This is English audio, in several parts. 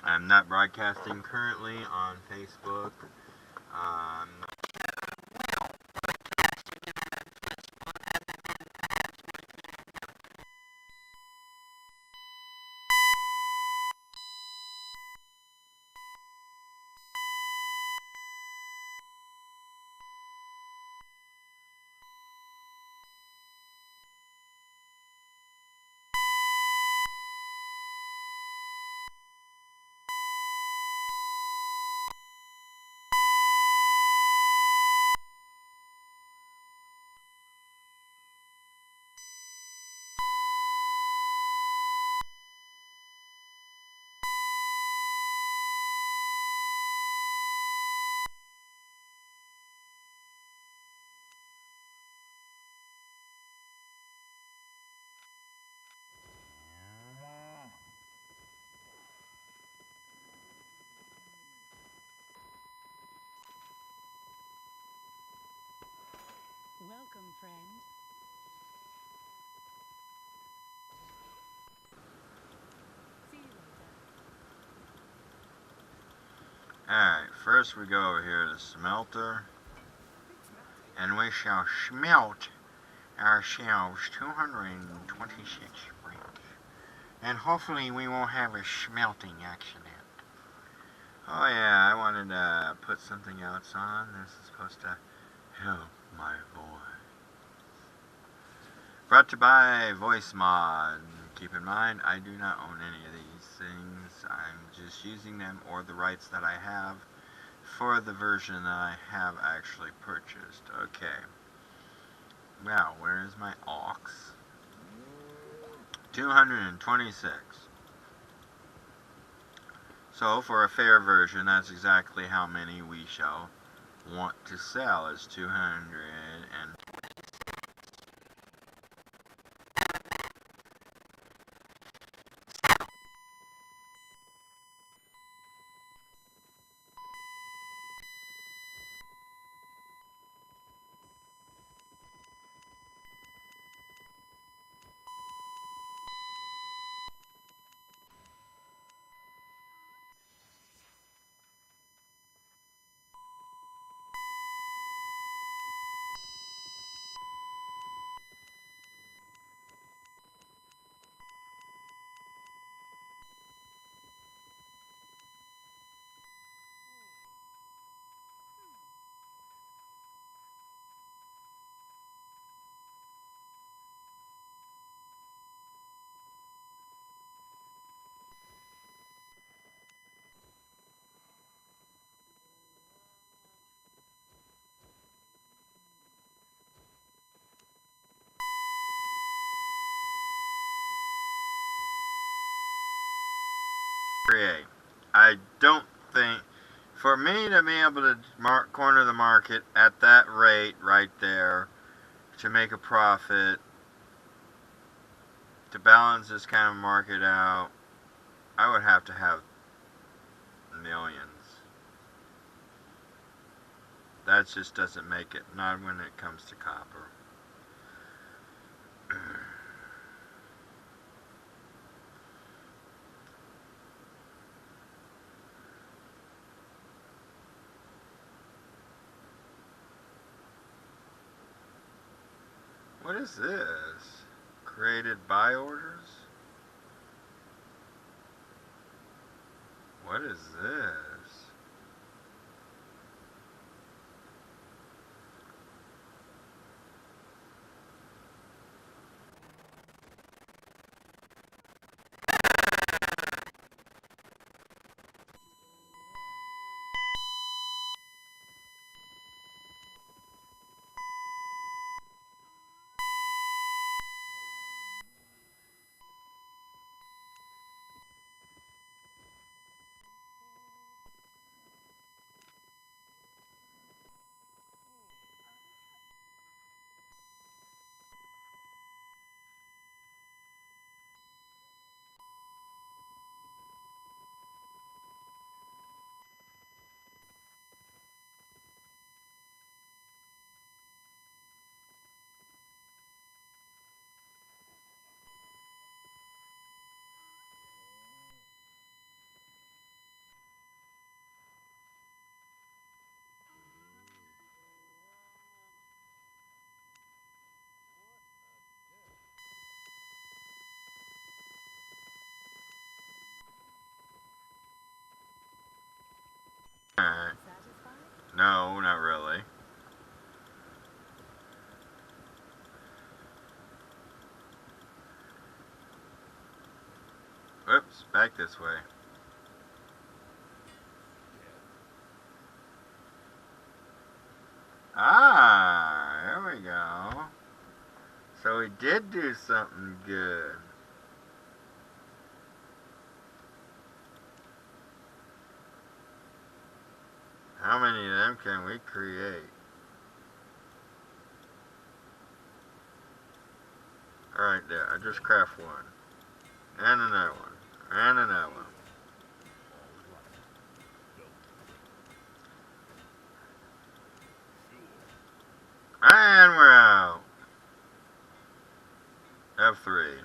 I'm not broadcasting currently on Facebook. Um, Welcome, friend. See you later. Alright, first we go over here to Smelter, and we shall smelt ourselves 226 springs. And hopefully we won't have a smelting accident. Oh yeah, I wanted to put something else on. This is supposed to help my voice. Brought to you by Voice Mod. Keep in mind, I do not own any of these things. I'm just using them or the rights that I have for the version that I have actually purchased. Okay. Now, where is my aux? 226. So, for a fair version, that's exactly how many we shall want to sell, is 200 and create. I don't think, for me to be able to corner the market at that rate right there, to make a profit, to balance this kind of market out, I would have to have millions. That just doesn't make it, not when it comes to copper. What is this? Created by orders? What is this? No, not really. Whoops, back this way. Ah, there we go. So we did do something good. How many of them can we create? Alright there, I just craft one. And another one. And another one. And we're out. F3.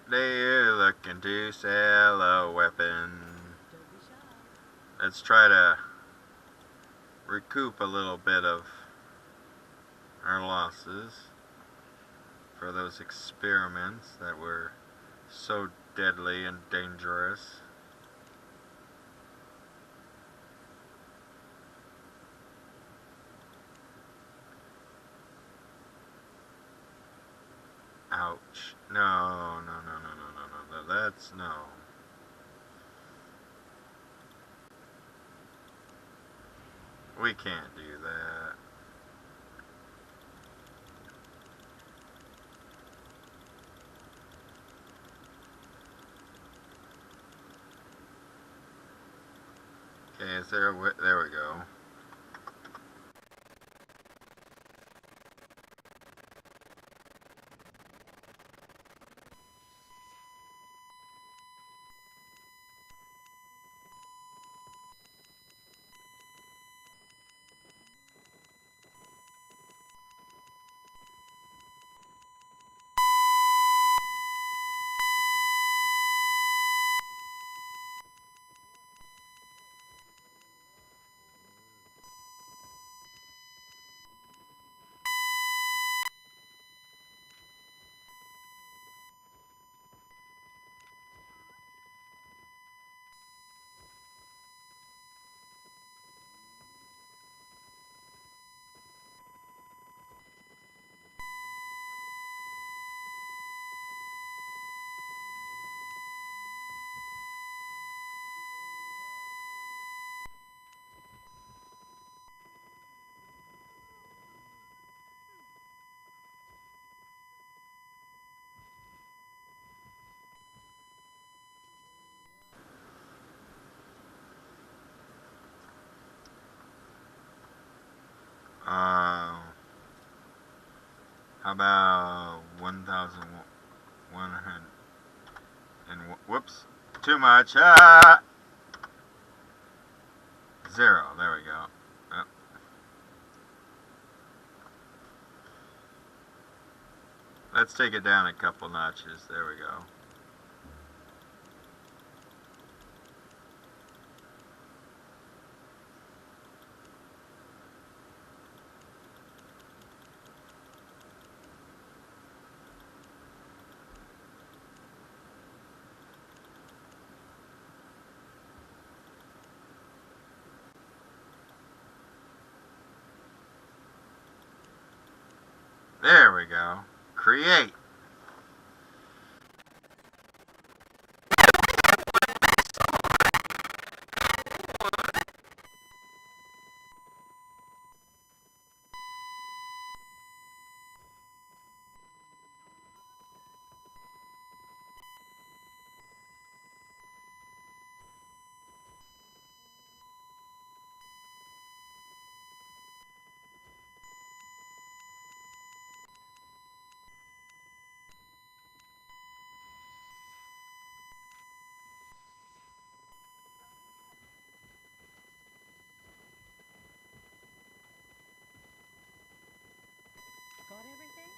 They're looking to sell a weapon. Don't be shy. Let's try to recoup a little bit of our losses for those experiments that were so deadly and dangerous. Ouch. No, no, no, no, no, no, no. That's no. We can't do that. Okay, is there a there we go. How about 1,100 and whoops, too much. Ah, 0. There we go. Oh. Let's take it down a couple notches. There we go. There we go. Create. Got everything?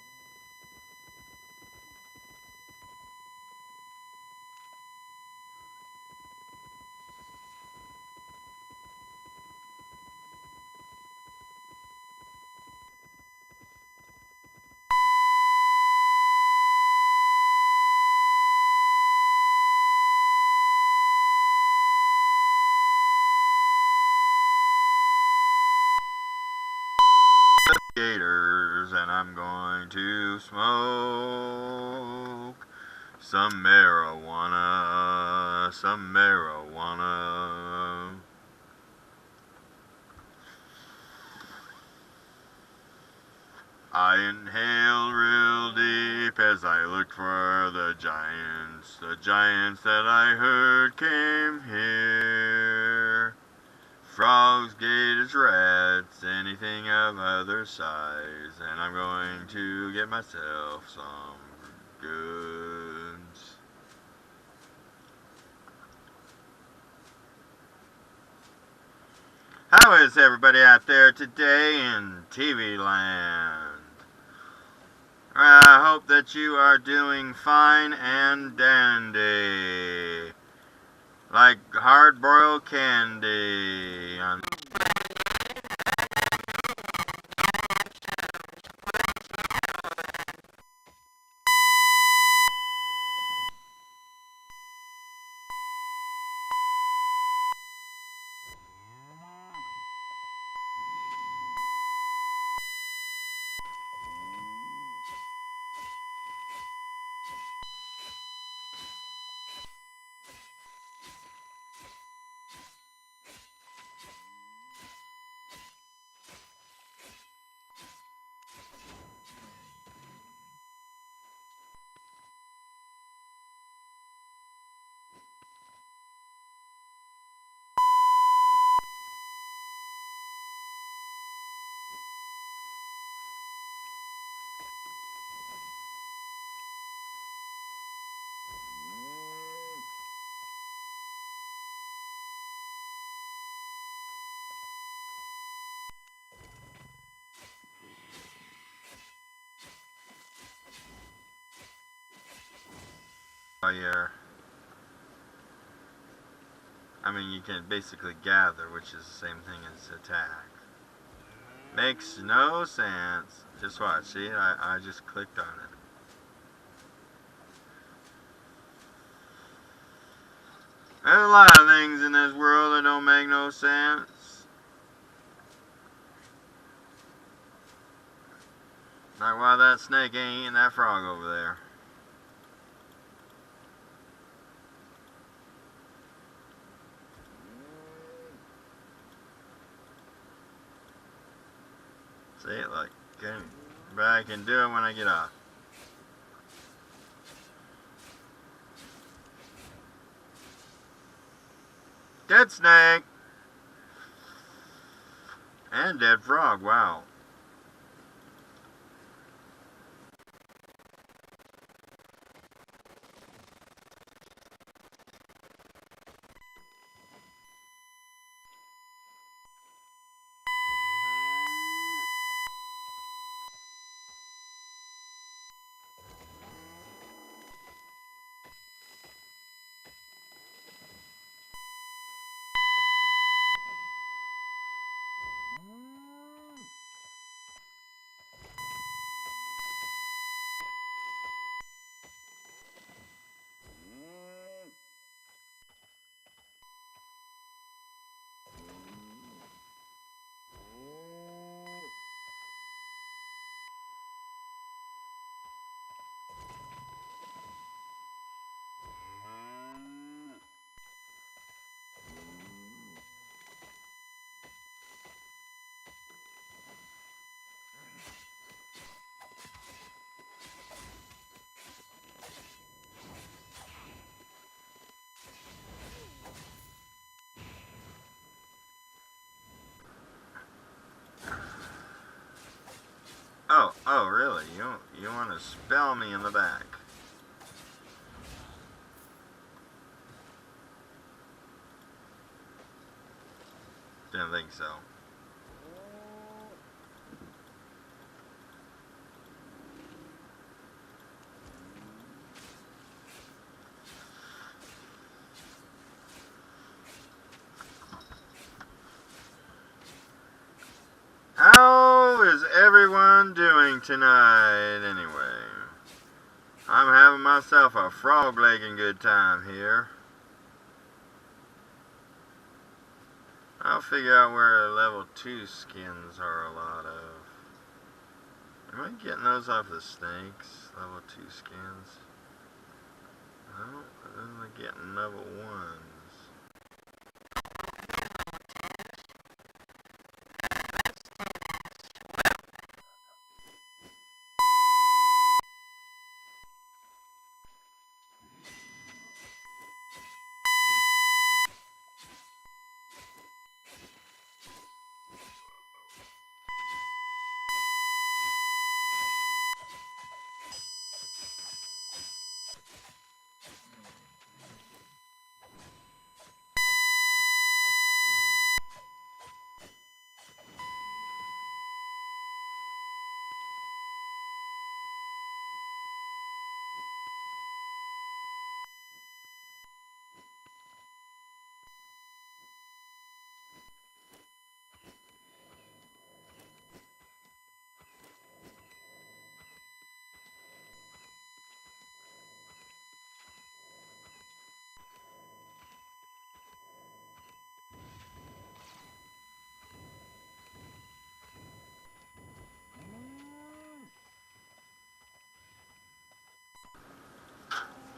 Gators, and I'm going to smoke some marijuana, some marijuana. I inhaled real deep as I looked for the giants that I heard came here. Frogs, gators, rats, anything of other size, and I'm going to get myself some goods. How is everybody out there today in TV land? I hope that you are doing fine and dandy, like hard-boiled candy. You can basically gather, which is the same thing as attack. Makes no sense. Just watch, see, I just clicked on it. There's a lot of things in this world that don't make no sense. Like why that snake ain't eating that frog over there. See it like, but I can do it when I get off. Dead snake! And dead frog, wow. gonna spell me in the back. Didn't think so. How is everyone doing tonight anyway? I'm having myself a frog-legging good time here. I'll figure out where level 2 skins are a lot of. Am I getting those off the snakes? Level 2 skins? No, I'm getting level 1s.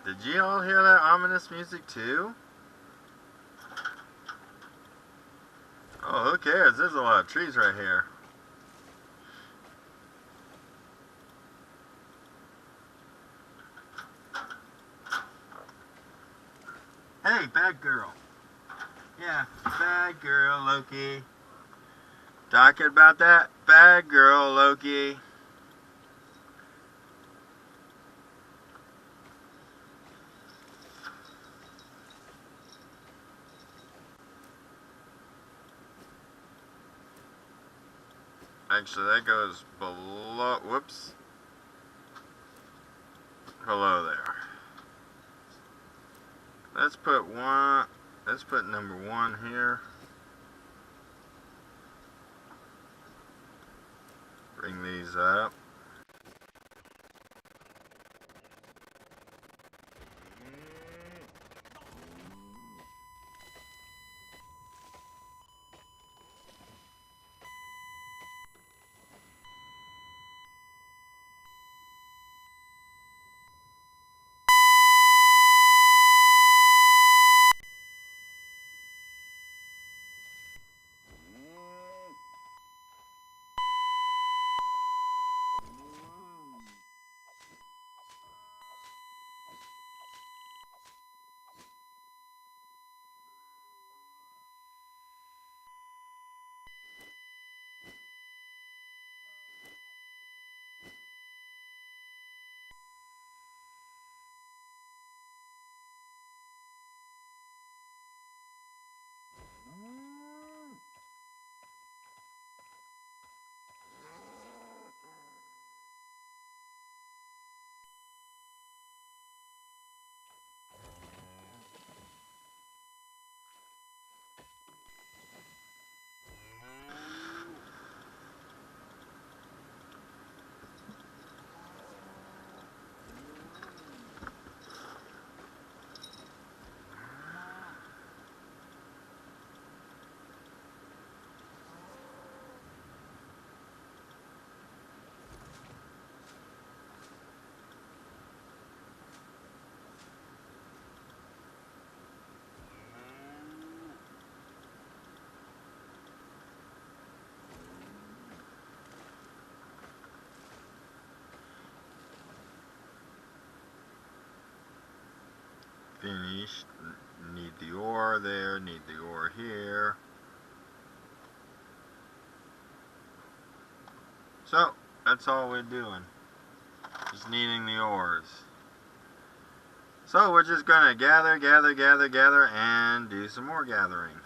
Did you all hear that ominous music too? Oh, who cares? There's a lot of trees right here. Hey, bad girl. Yeah, bad girl, Loki. Talking about that bad girl, Loki. Actually, that goes below, whoops, below there. Let's put number 1 here. Bring these up. Finished. Need the ore there, need the ore here. So, that's all we're doing. Just needing the ores. So we're just gonna gather, and do some more gathering.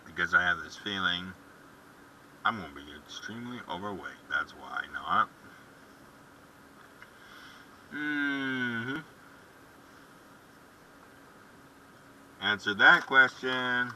Because I have this feeling I'm going to be extremely overweight. That's why not. Answer that question.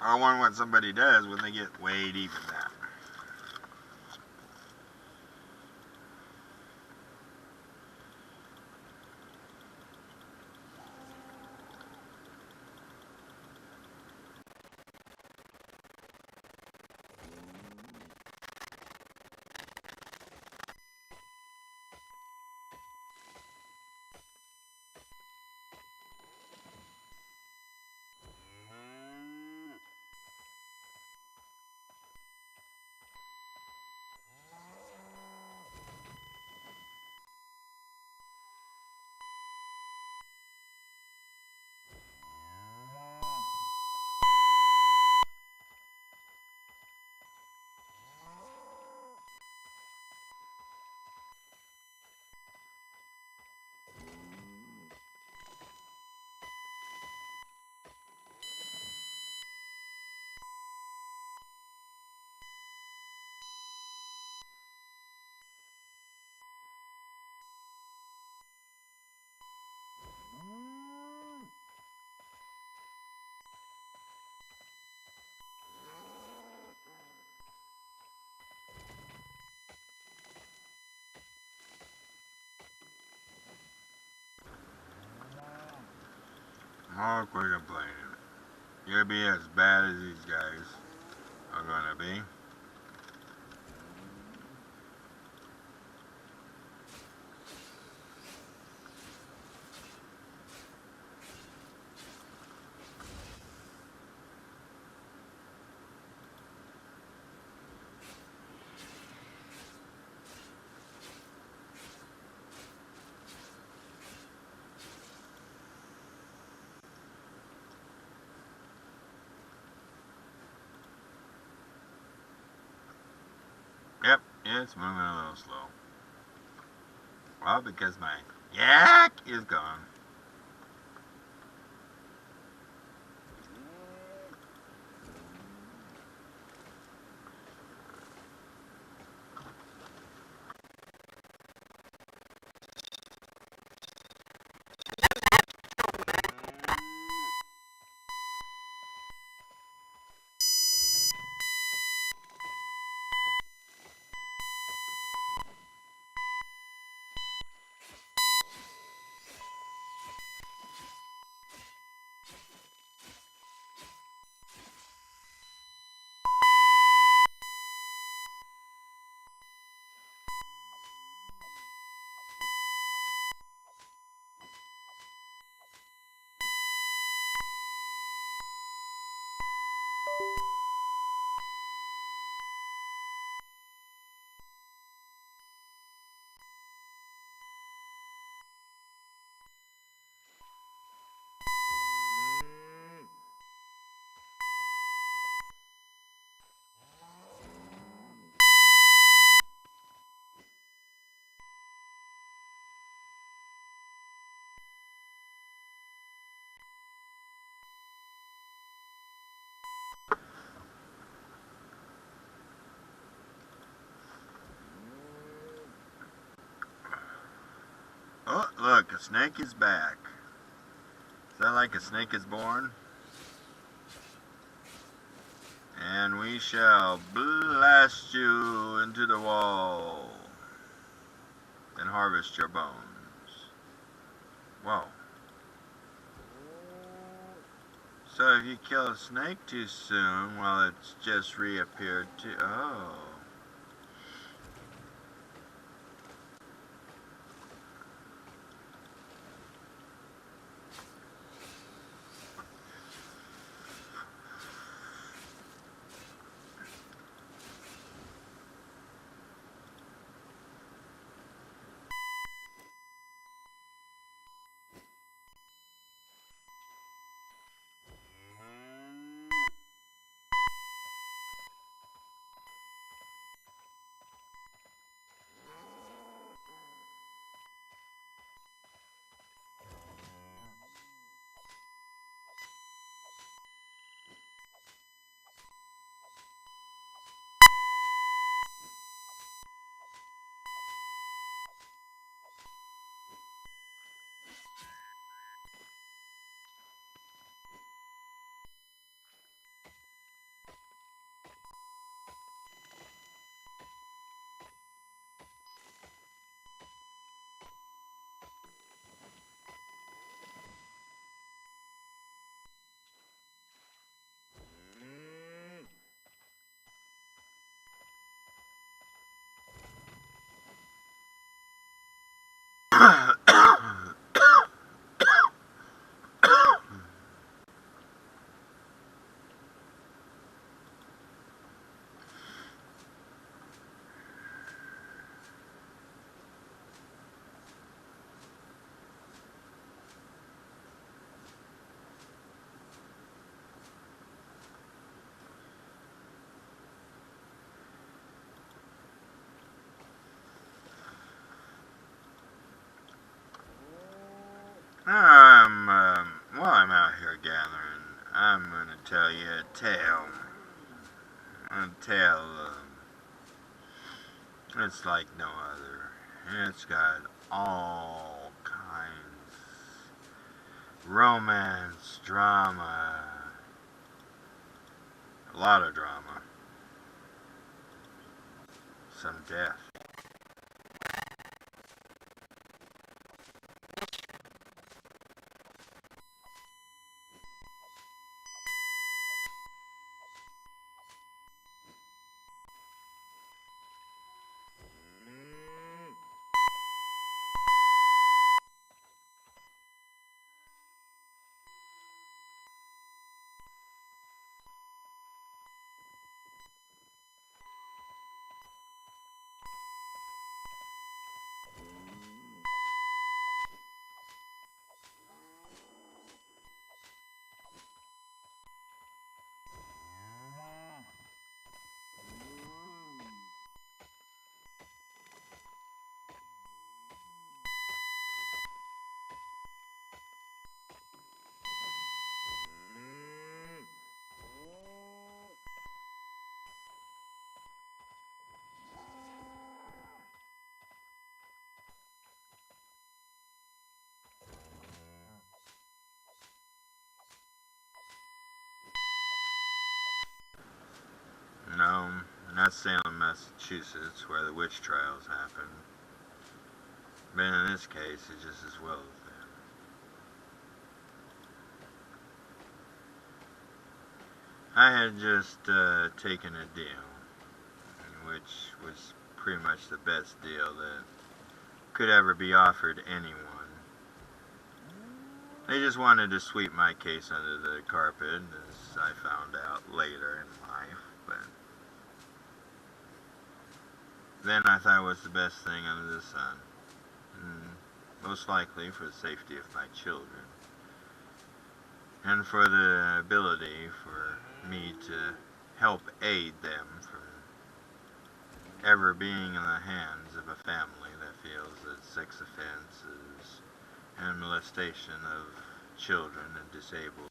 I wonder what somebody does when they get way deep in that. Oh, quit complaining. You'll be as bad as these guys are gonna be. Yep, it's moving a little slow. Well, because my yak is gone. Oh, look, a snake is back. Is that like a snake is born? And we shall blast you into the wall and harvest your bones. Whoa. So if you kill a snake too soon, well, it's just reappeared too. Oh. While I'm out here gathering, I'm gonna tell you a tale. A tale, it's like no other. It's got all kinds. Romance, drama, a lot of drama. Some death. No, not Salem, Massachusetts, where the witch trials happened. But in this case, it's just as well as that. I had just taken a deal, which was pretty much the best deal that could ever be offered anyone. They just wanted to sweep my case under the carpet, as I found out later in life, but then I thought it was the best thing under the sun. Most likely for the safety of my children, and for the ability for me to help aid them from ever being in the hands of a family that feels that sex offenses and molestation of children and disabled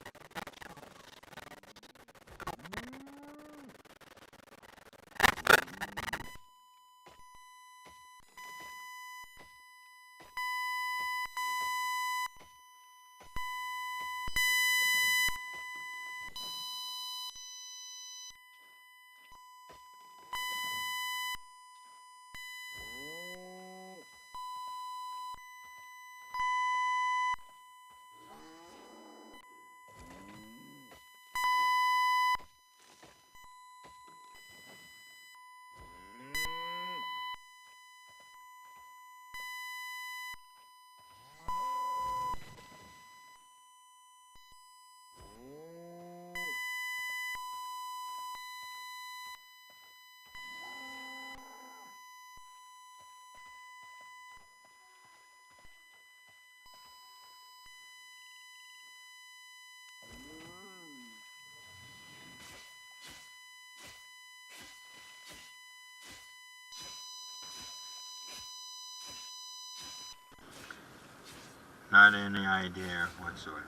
Not any idea whatsoever.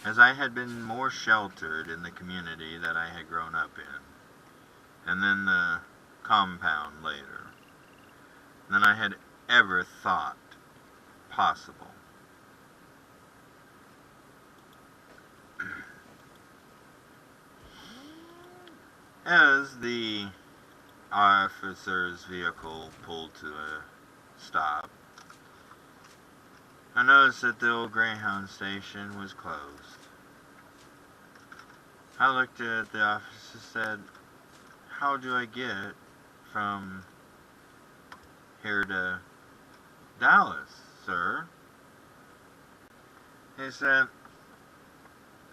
As I had been more sheltered in the community that I had grown up in, and then the compound later, than I had ever thought possible. As the officer's vehicle pulled to a stop, I noticed that the old Greyhound station was closed. I looked at the officer and said, "How do I get from here to Dallas, sir?" He said,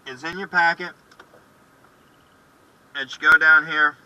"It's in your packet. It should go down here."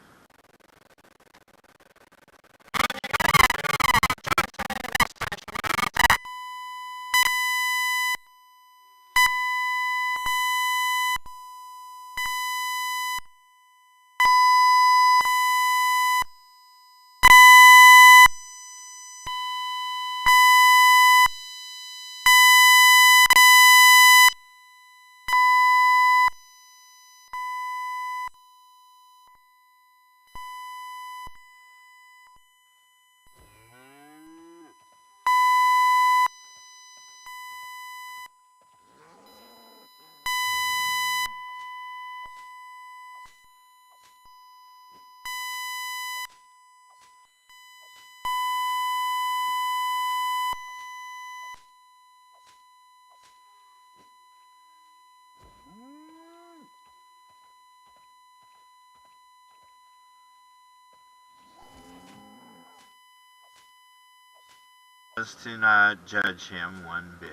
Was to not judge him one bit.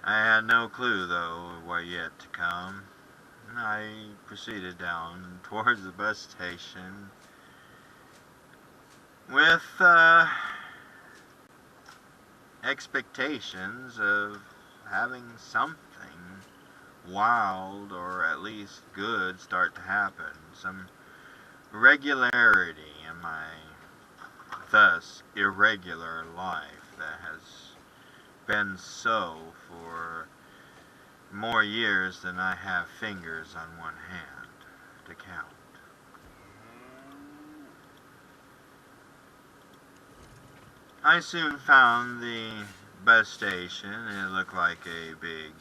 I had no clue, though, of what yet to come. I proceeded down towards the bus station with expectations of having something wild or at least good start to happen. Some regularity in my thus irregular life that has been so for more years than I have fingers on one hand to count. I soon found the bus station. It looked like a big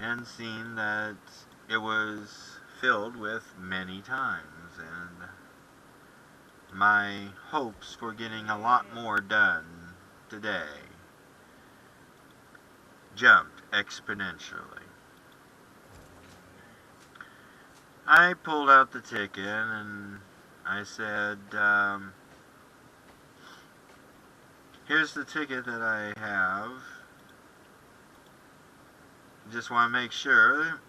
and seen that it was filled with many times, and my hopes for getting a lot more done today jumped exponentially. I pulled out the ticket and I said, "Here's the ticket that I have. Just want to make sure."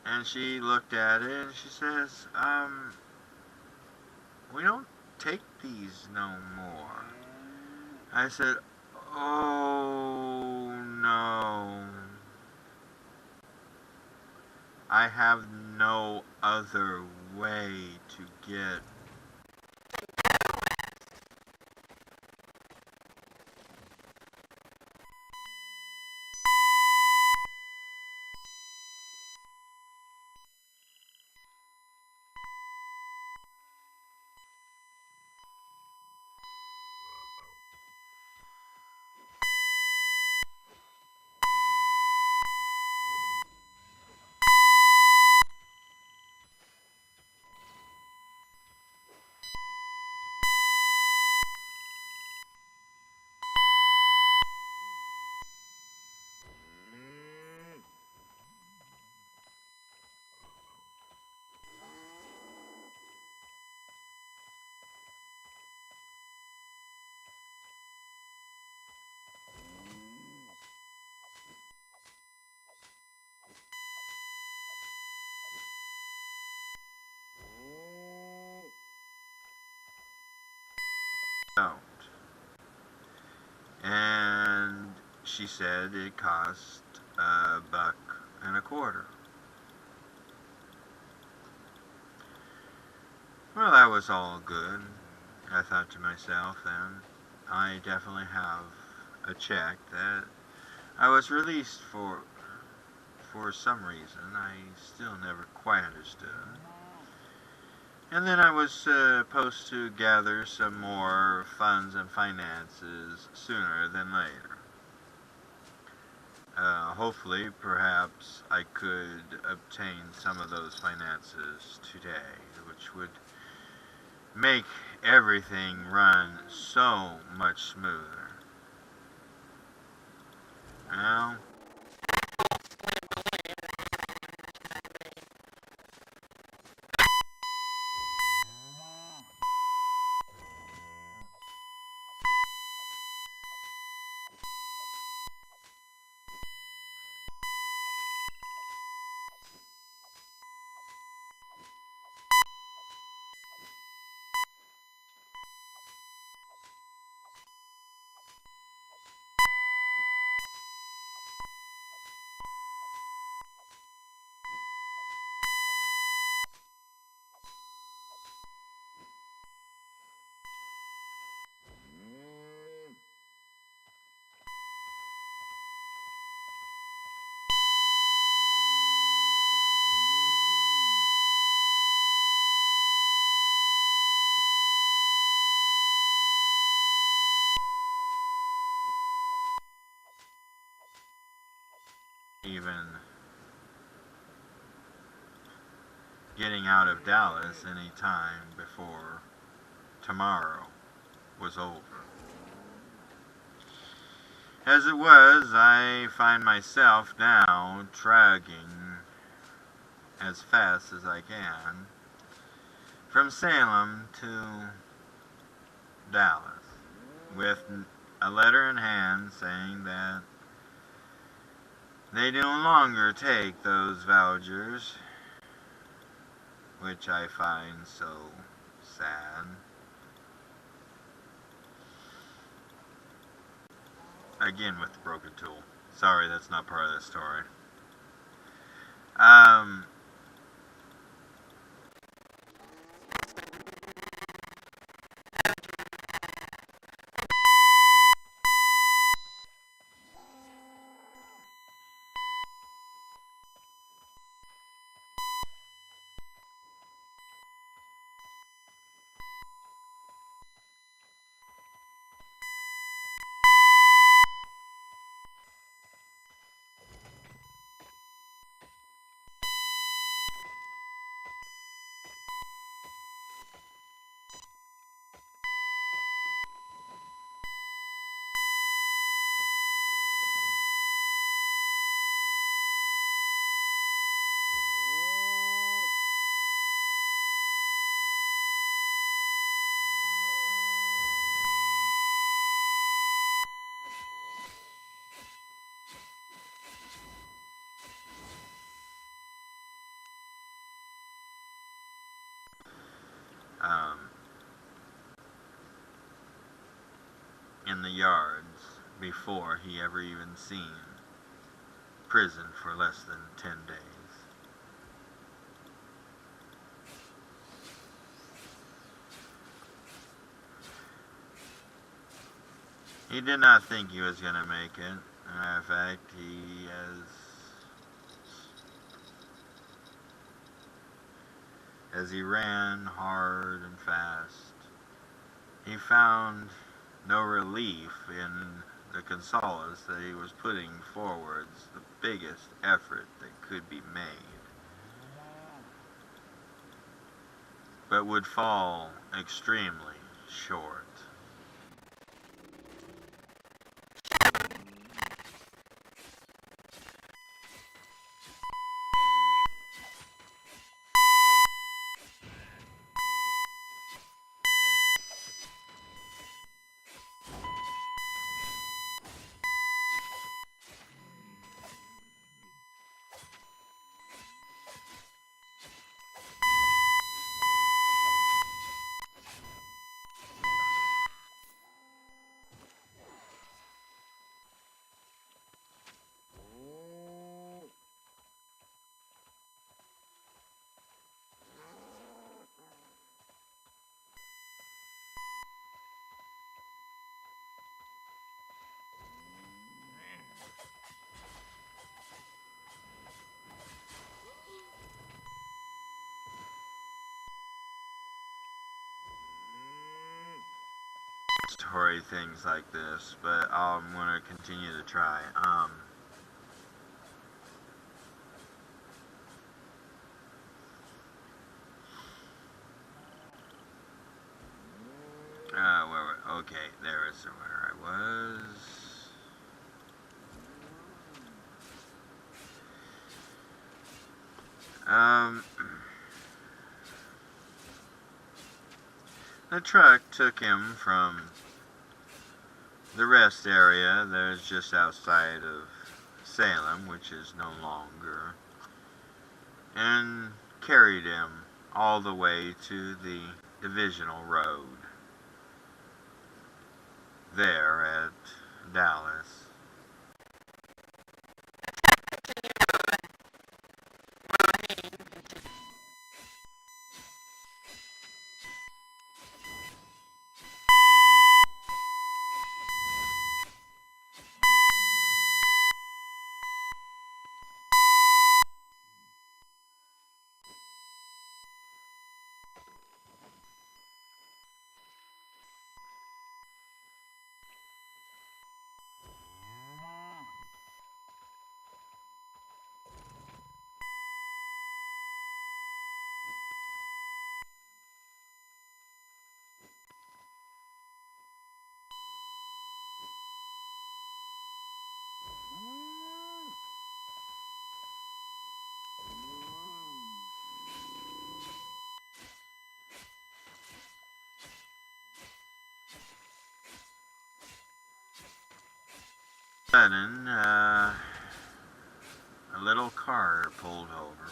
And she looked at it and she says, "We don't take these no more." I said, "Oh no. I have no other way to get." out. And she said it cost $1.25. Well, that was all good. I thought to myself then, I definitely have a check that I was released for some reason I still never quite understood. And then I was supposed to gather some more funds and finances sooner than later. Hopefully, perhaps I could obtain some of those finances today, which would make everything run so much smoother. Well, even getting out of Dallas any time before tomorrow was over. As it was, I find myself now dragging as fast as I can from Salem to Dallas with a letter in hand saying that they no longer take those vouchers, which I find so sad. Again with the broken tool. Sorry, that's not part of the story. Um, um, in the yards before he ever even seen prison for less than 10 days. He did not think he was going to make it. As a matter of fact, as he ran hard and fast, he found no relief in the consolas that he was putting forwards the biggest effort that could be made, but would fall extremely short. exploratory things like this, but I'm gonna continue to try. Okay, there is where I was. The truck took him from the rest area that is just outside of Salem, which is no longer, and carried him all the way to the divisional road there at Dallas. Sudden, a little car pulled over.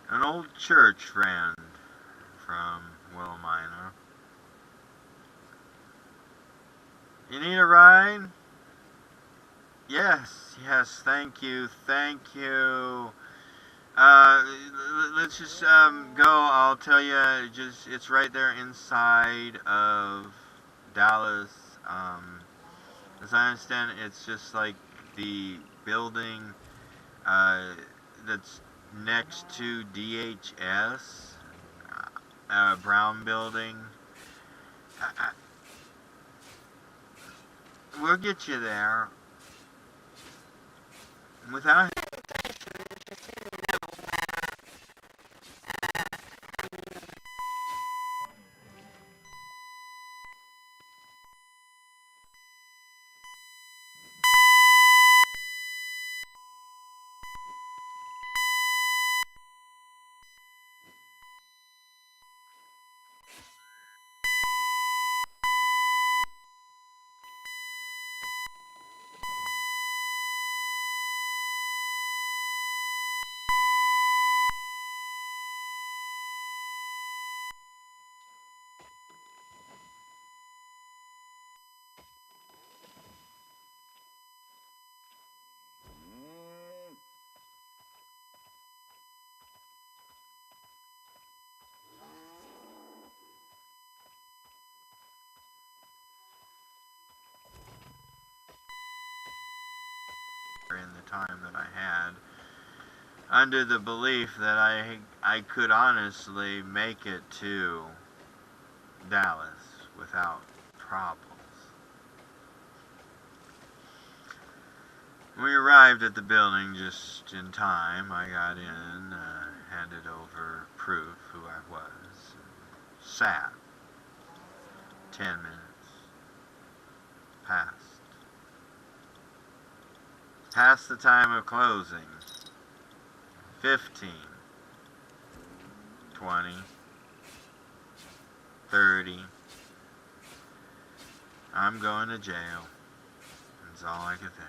An old church friend from Wilmina. You need a ride? Yes, thank you. Let's just go. I'll tell you, it's right there inside of Dallas. As I understand it, it's just like the building that's next to DHS, Brown Building. We'll get you there without. In the time that I had, under the belief that I could honestly make it to Dallas without problems. We arrived at the building just in time. I got in, handed over proof who I was, and sat. 10 minutes passed. Past the time of closing. 15, 20, 30. I'm going to jail. That's all I could think.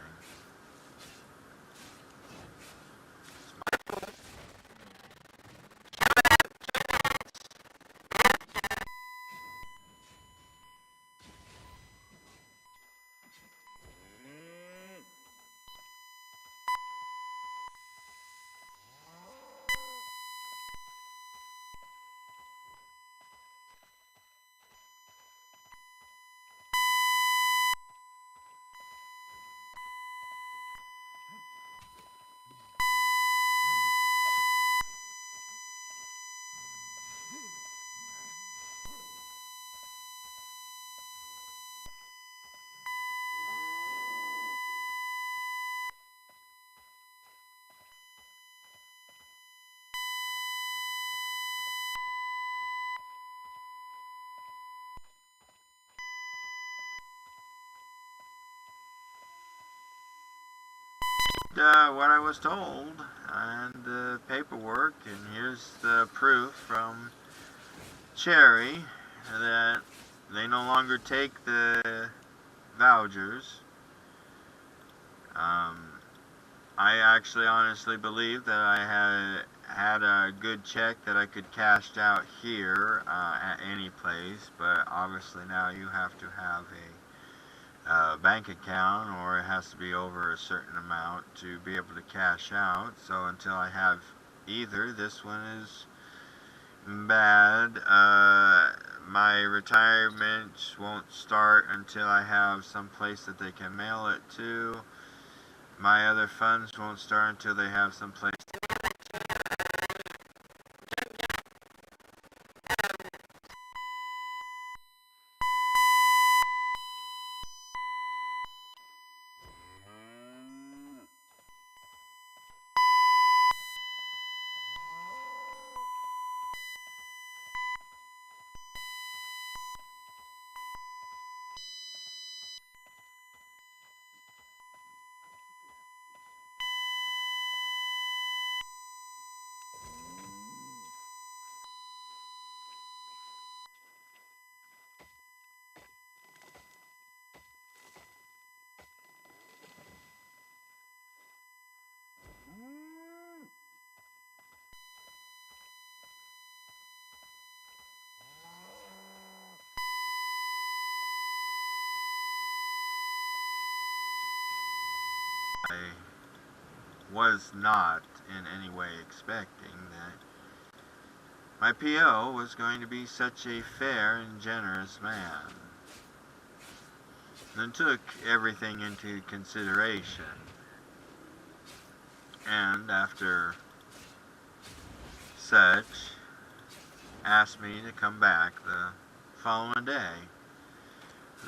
what I was told and the paperwork, and here's the proof from Cherry that they no longer take the vouchers. I actually honestly believe that I had a good check that I could cash out here at any place, but obviously now you have to have a bank account, or it has to be over a certain amount to be able to cash out. So until I have either, this one is bad. My retirement won't start until I have some place that they can mail it to. My other funds won't start until they have some place. I was not in any way expecting that my PO was going to be such a fair and generous man, and took everything into consideration. And after such, asked me to come back the following day,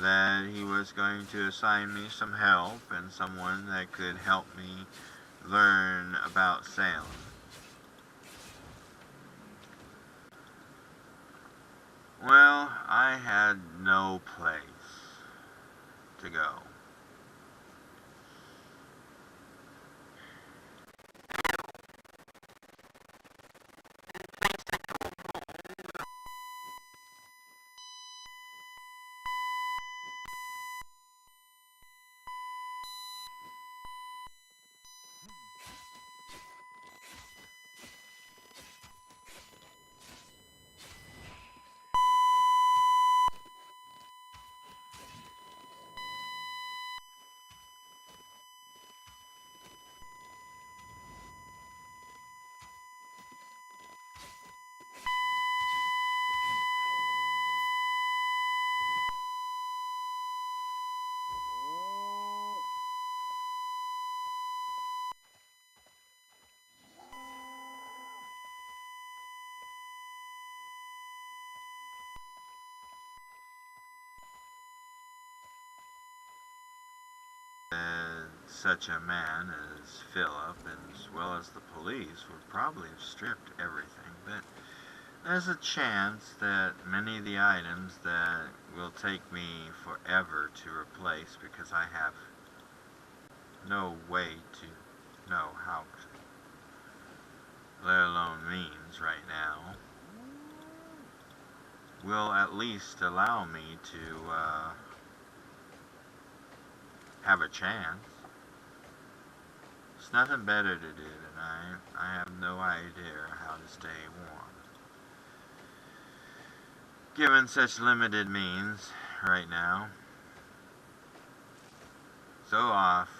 that he was going to assign me some help and someone that could help me learn about sailing. Well, I had no place to go. Such a man as Philip, as well as the police, would probably have stripped everything, but there's a chance that many of the items that will take me forever to replace, because I have no way to know how to, let alone means right now, will at least allow me to have a chance. It's nothing better to do, and I have no idea how to stay warm, given such limited means right now. So off.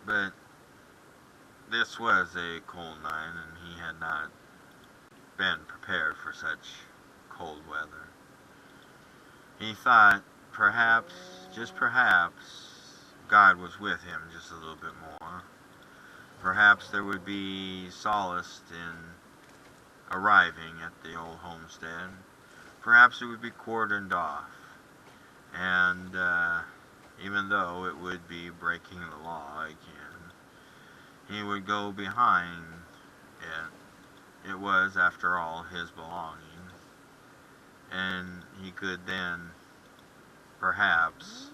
But this was a cold night, and he had not been prepared for such cold weather. He thought perhaps, just perhaps, God was with him just a little bit more. Perhaps there would be solace in arriving at the old homestead. Perhaps it would be cordoned off. And even though it would be breaking the law again, he would go behind it. It was, after all, his belongings. And he could then, perhaps,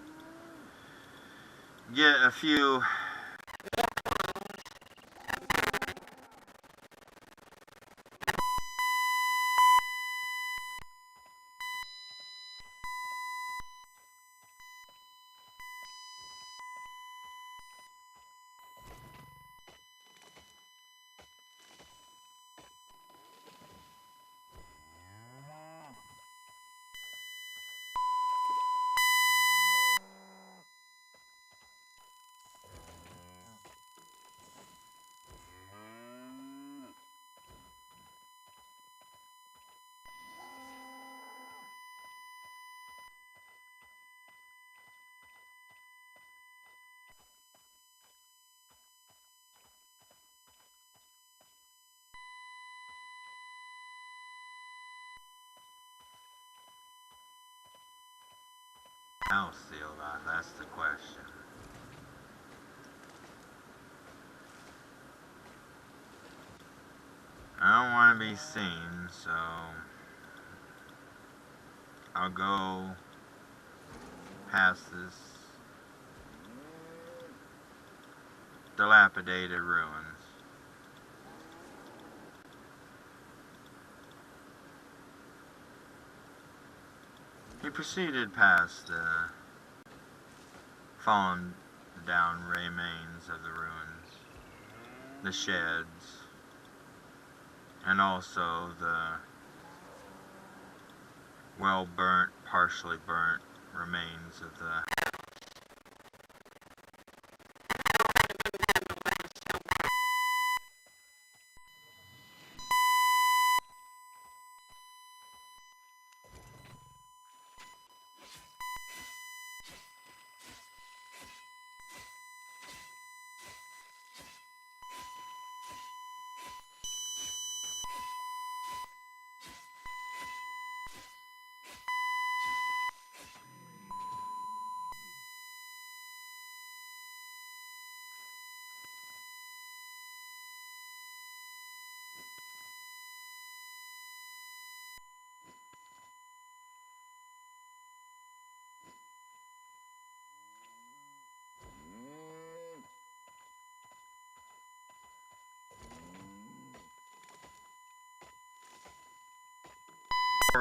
get a few house sealed off. That's the question. I don't want to be seen, so I'll go past this dilapidated ruins. He proceeded past the fallen down remains of the ruins, the sheds, and also the well burnt, partially burnt remains of the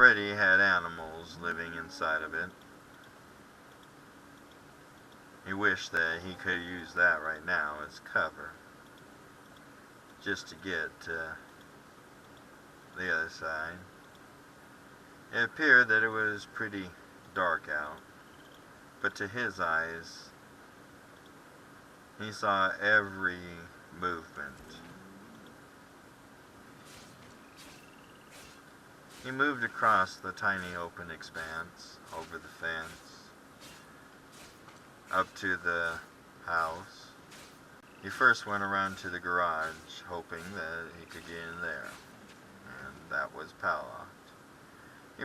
already had animals living inside of it. He wished that he could use that right now as cover, just to get to the other side. It appeared that it was pretty dark out, but to his eyes, he saw every movement. He moved across the tiny open expanse, over the fence, up to the house. He first went around to the garage, hoping that he could get in there, and that was padlocked. He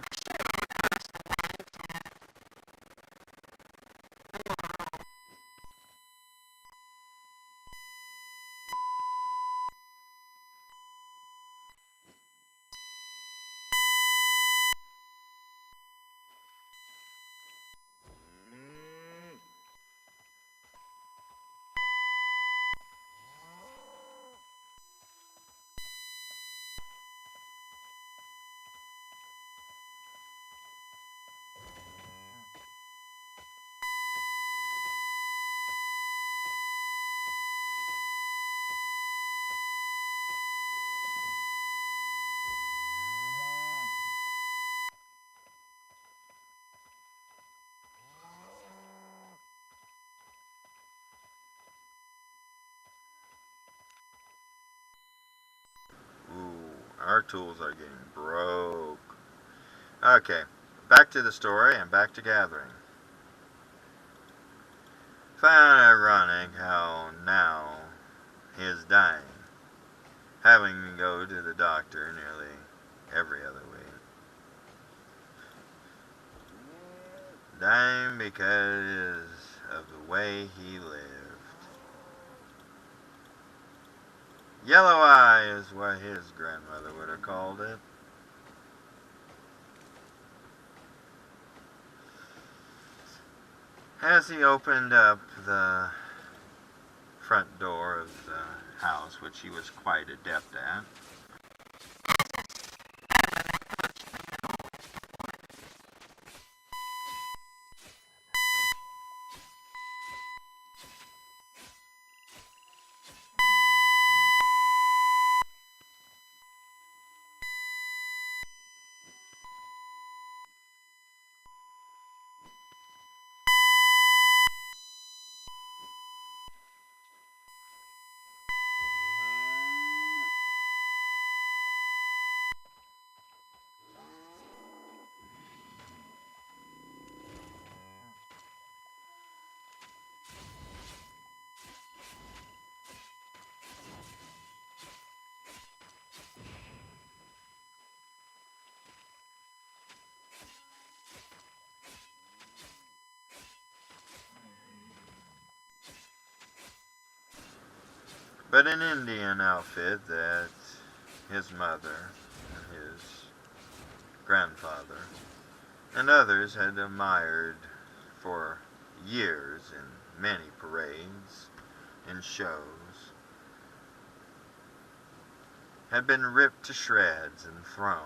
Our tools are getting broke. Okay, back to the story and back to gathering. Found ironic how now he is dying, having to go to the doctor nearly every other week. Dying because of the way he lived. Yellow eye is what his grandmother would have called it. As he opened up the front door of the house, which he was quite adept at, but an Indian outfit that his mother and his grandfather and others had admired for years in many parades and shows, had been ripped to shreds and thrown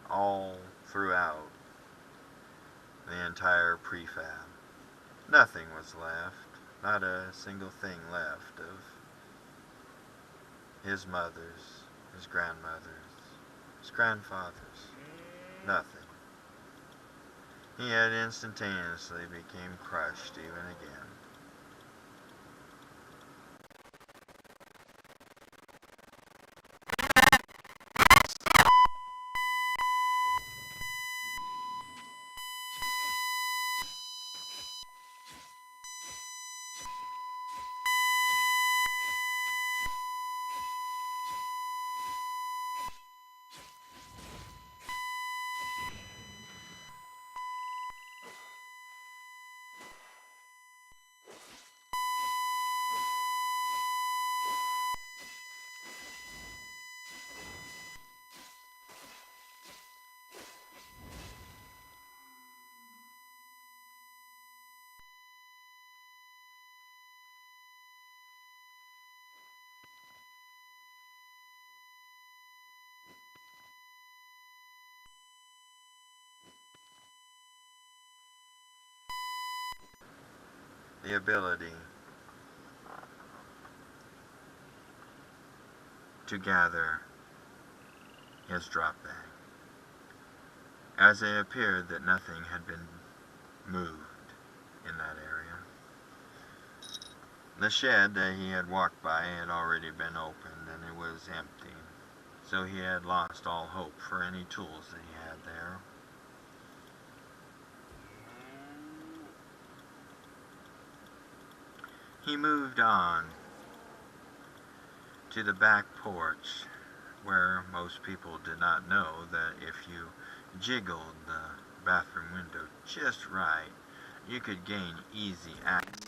all throughout the entire prefab. Nothing was left, not a single thing left of his mother's, his grandmother's, his grandfather's. Nothing. He had instantaneously became crushed even again. The ability to gather his drop bag, as it appeared that nothing had been moved in that area. The shed that he had walked by had already been opened and it was empty, so he had lost all hope for any tools that he had there. He moved on to the back porch, where most people did not know that if you jiggled the bathroom window just right, you could gain easy access.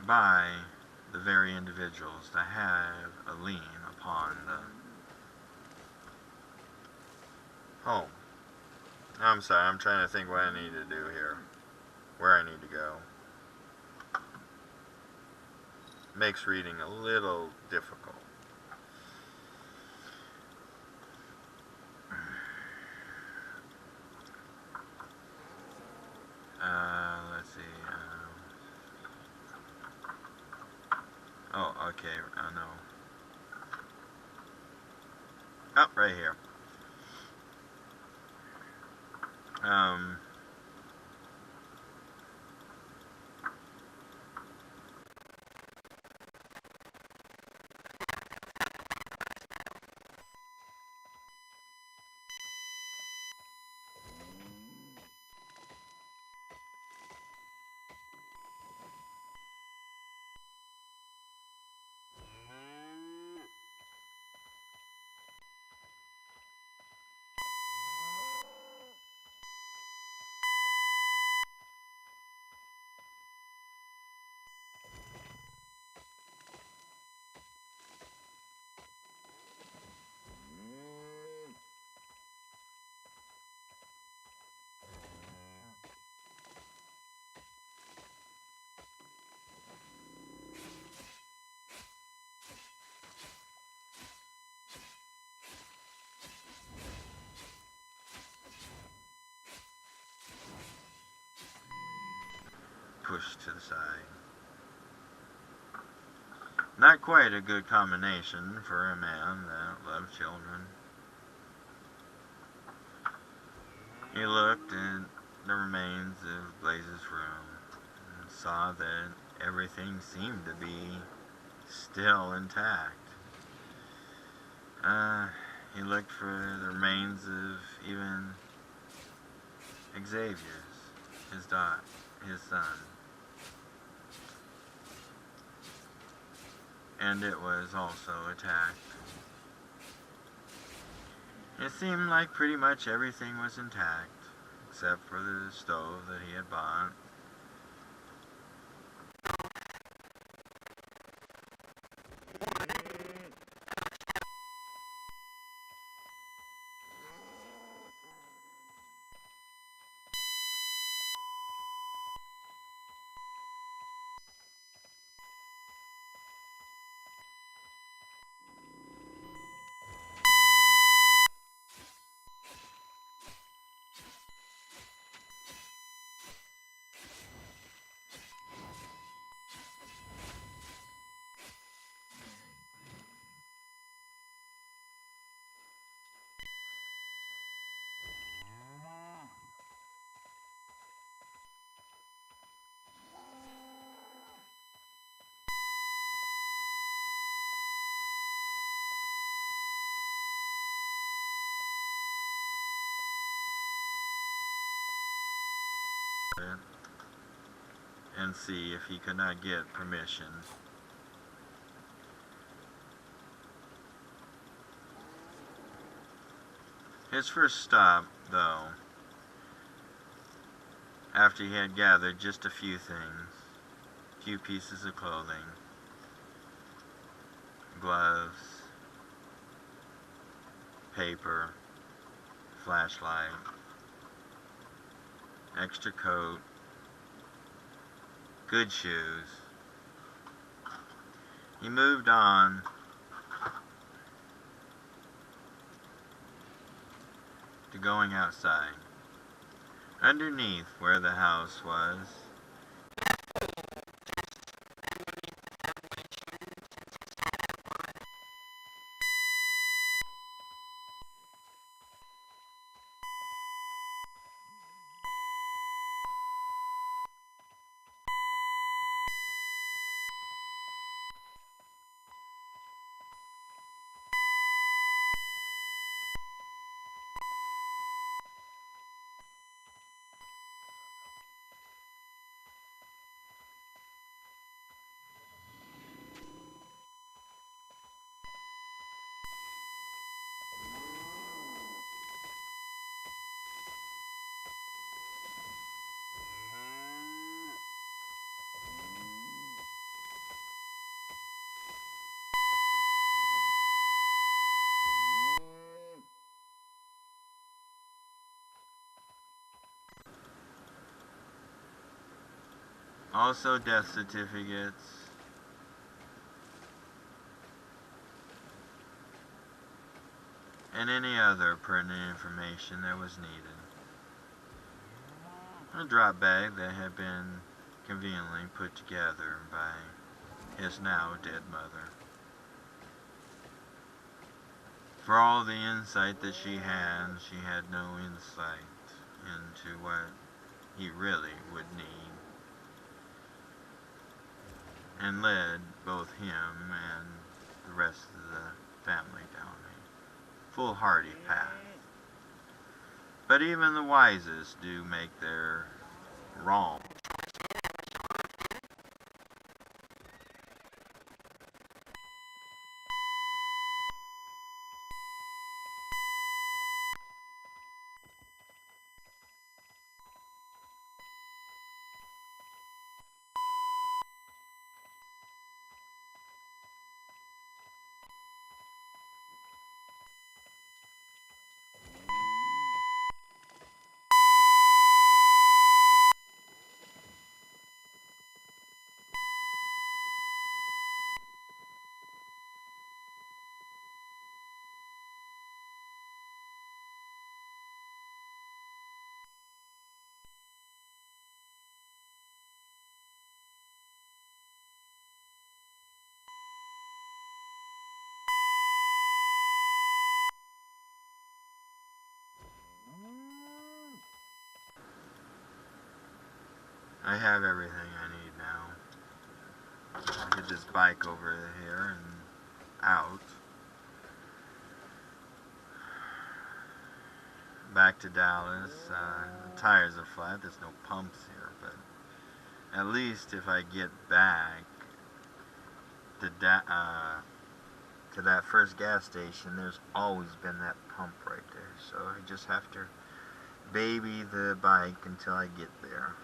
by the very individuals that have a lien upon the home. I'm sorry, I'm trying to think what I need to do here. Where I need to go. Makes reading a little difficult. Let's see. Oh, okay. No. Oh, right here. Pushed to the side. Not quite a good combination for a man that loved children. He looked at the remains of Blaze's room and saw that everything seemed to be still intact. He looked for the remains of even Xavier's, his son. And it was also attacked. It seemed like pretty much everything was intact, except for the stove that he had bought. And see if he could not get permission. His first stop, though, after he had gathered just a few things, a few pieces of clothing, gloves, paper, flashlight, extra coat, good shoes. He moved on to going outside. Underneath where the house was, Also death certificates. And any other pertinent information that was needed. A drop bag that had been conveniently put together by his now dead mother. For all the insight that she had no insight into what he really would need, and led both him and the rest of the family down a foolhardy path. But even the wisest do make their wrong. I have everything I need now. I could just bike over here and out. Back to Dallas. The tires are flat. There's no pumps here, but at least if I get back to that first gas station, there's always been that pump right there. So I just have to baby the bike until I get there.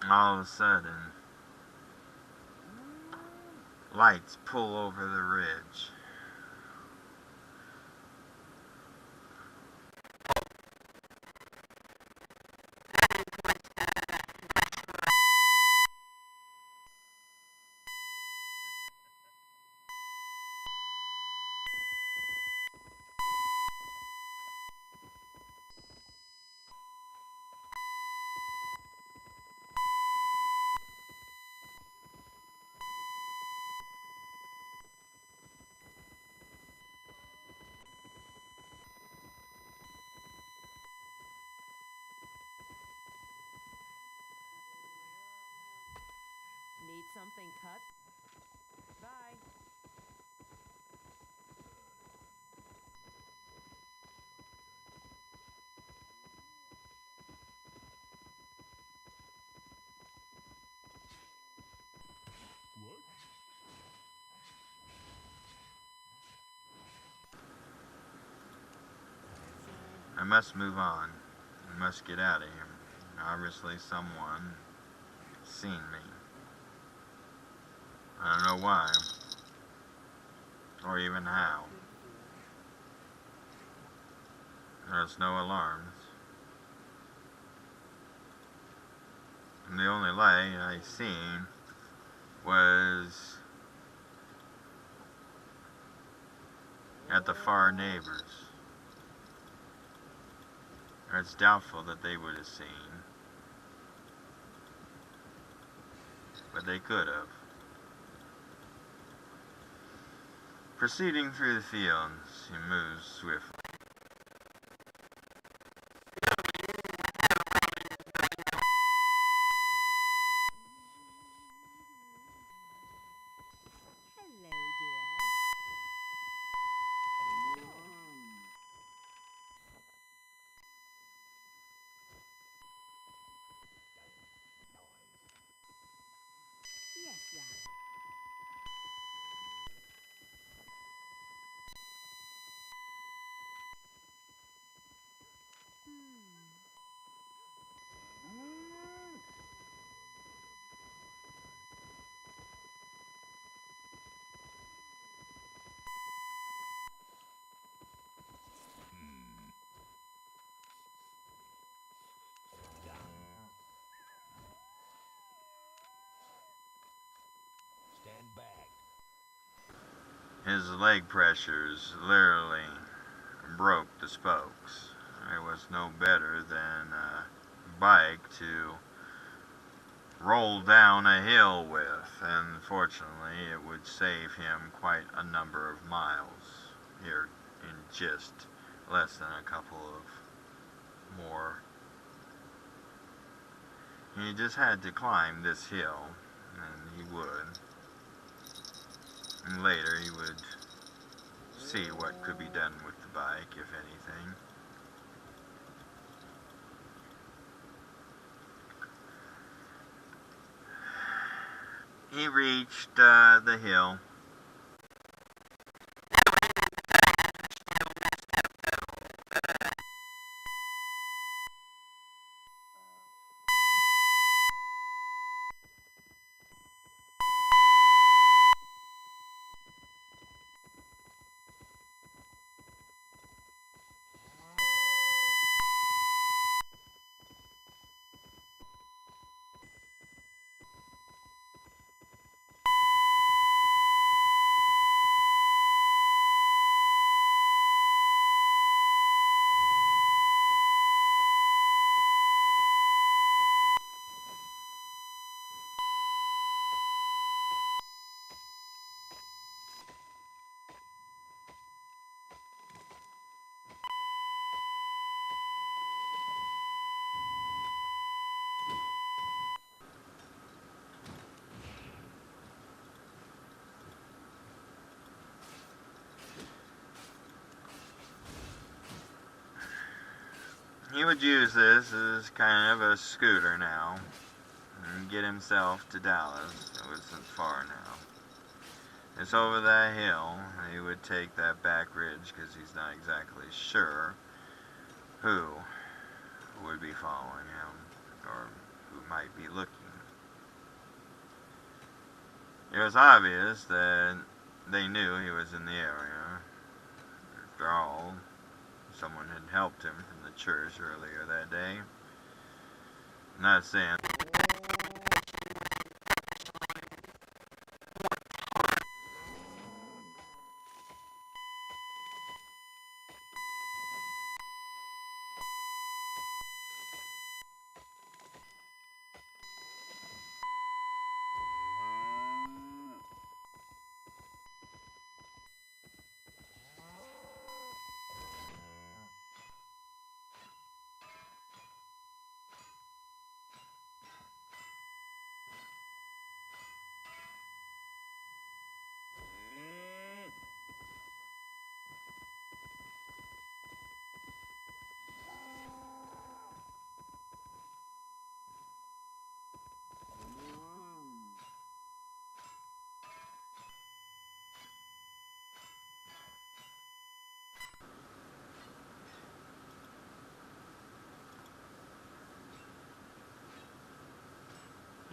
All of a sudden, lights pull over the ridge. Need something cut? Bye. I must move on. I must get out of here. Obviously someone seen me. I don't know why. Or even how. There's no alarms. And the only light I seen was at the far neighbors. It's doubtful that they would have seen, but they could have. Proceeding through the fields, he moves swiftly. Hello, dear. Yes, love. His leg pressures literally broke the spokes. It was no better than a bike to roll down a hill with, and fortunately it would save him quite a number of miles here in just less than a couple of more. He just had to climb this hill, and he would. And later he would see what could be done with the bike, if anything. He reached the hill. He would use this as kind of a scooter now and get himself to Dallas. It wasn't far now. It's over that hill. He would take that back ridge because he's not exactly sure who would be following him or who might be looking. It was obvious that they knew he was in the area. After all, someone had helped him from the church earlier that day. I'm not saying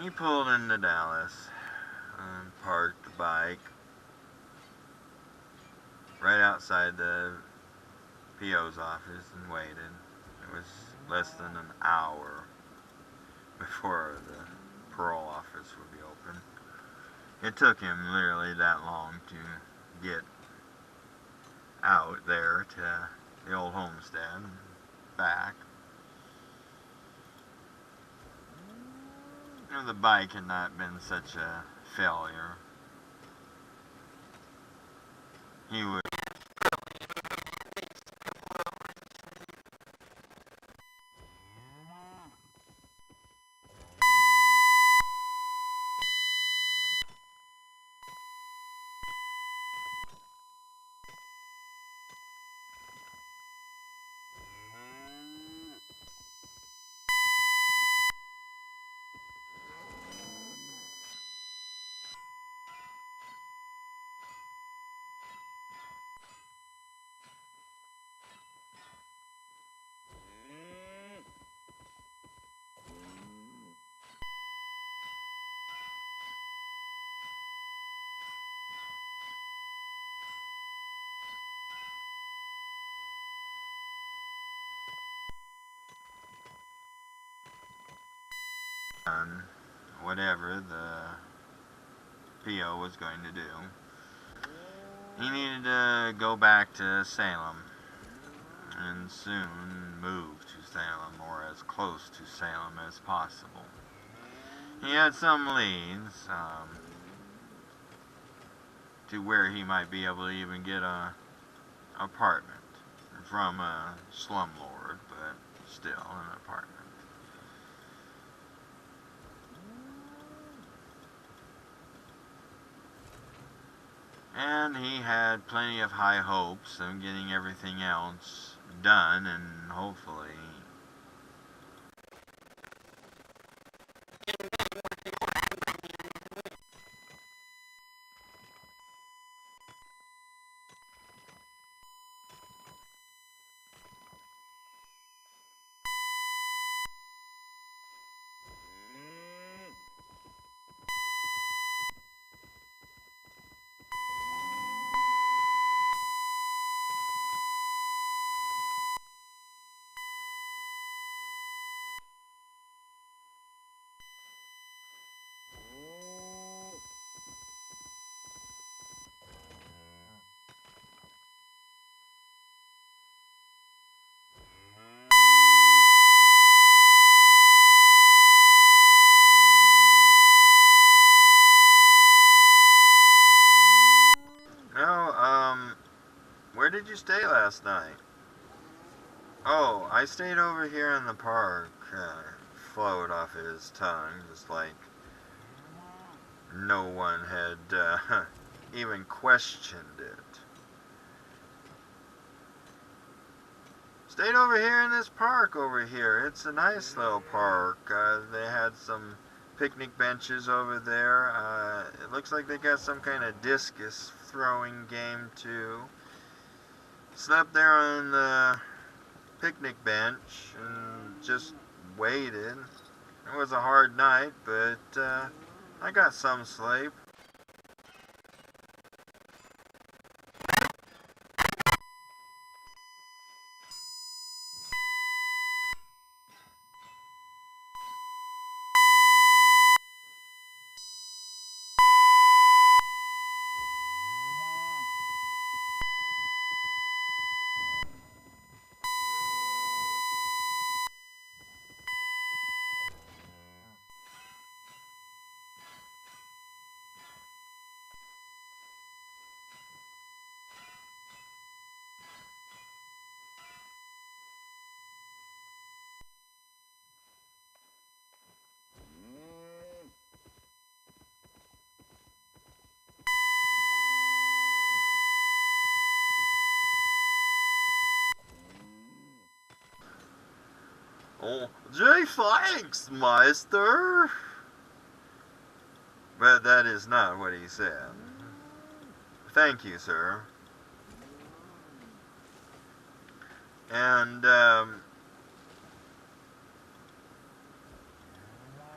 he pulled into Dallas and parked the bike right outside the PO's office and waited. It was less than an hour before the parole office would be open. It took him literally that long to get out there to the old homestead and back. You know, the bike had not been such a failure. He would done whatever the PO was going to do. He needed to go back to Salem and soon move to Salem, or as close to Salem as possible. He had some leads to where he might be able to even get a apartment from a slumlord, but still an apartment. And he had plenty of high hopes of getting everything else done and hopefully no, where did you stay last night? Oh, I stayed over here in the park. Flowed off his tongue, just like no one had even questioned it. Stayed over here in this park over here. It's a nice little park. They had some picnic benches over there. It looks like they got some kind of discus throwing game too. Slept there on the picnic bench and just waited. It was a hard night, but I got some sleep. Oh, gee, thanks, Meister. But that is not what he said. Thank you, sir. And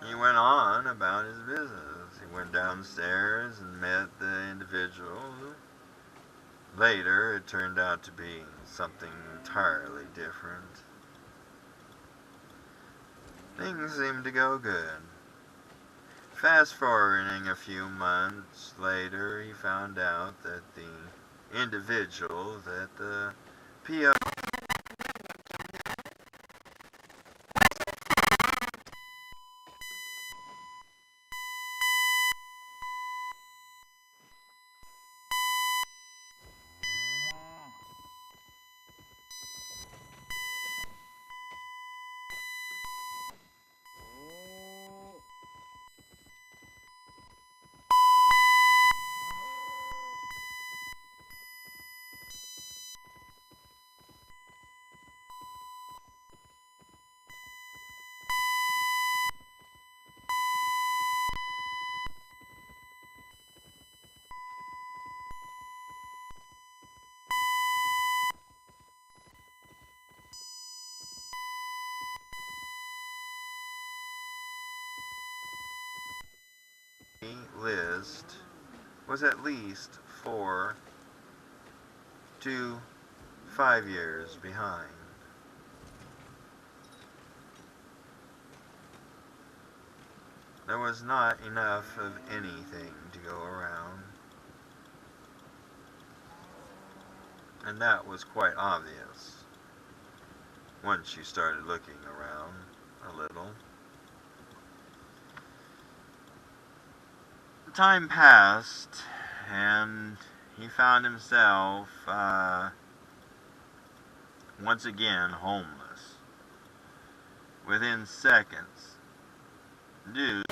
he went on about his business. He went downstairs and met the individual. Later, it turned out to be something entirely different. Things seemed to go good. Fast forwarding a few months later, he found out that the individual that the PO list was at least 4 to 5 years behind. There was not enough of anything to go around. And that was quite obvious once you started looking around a little. Time passed, and he found himself once again homeless within seconds due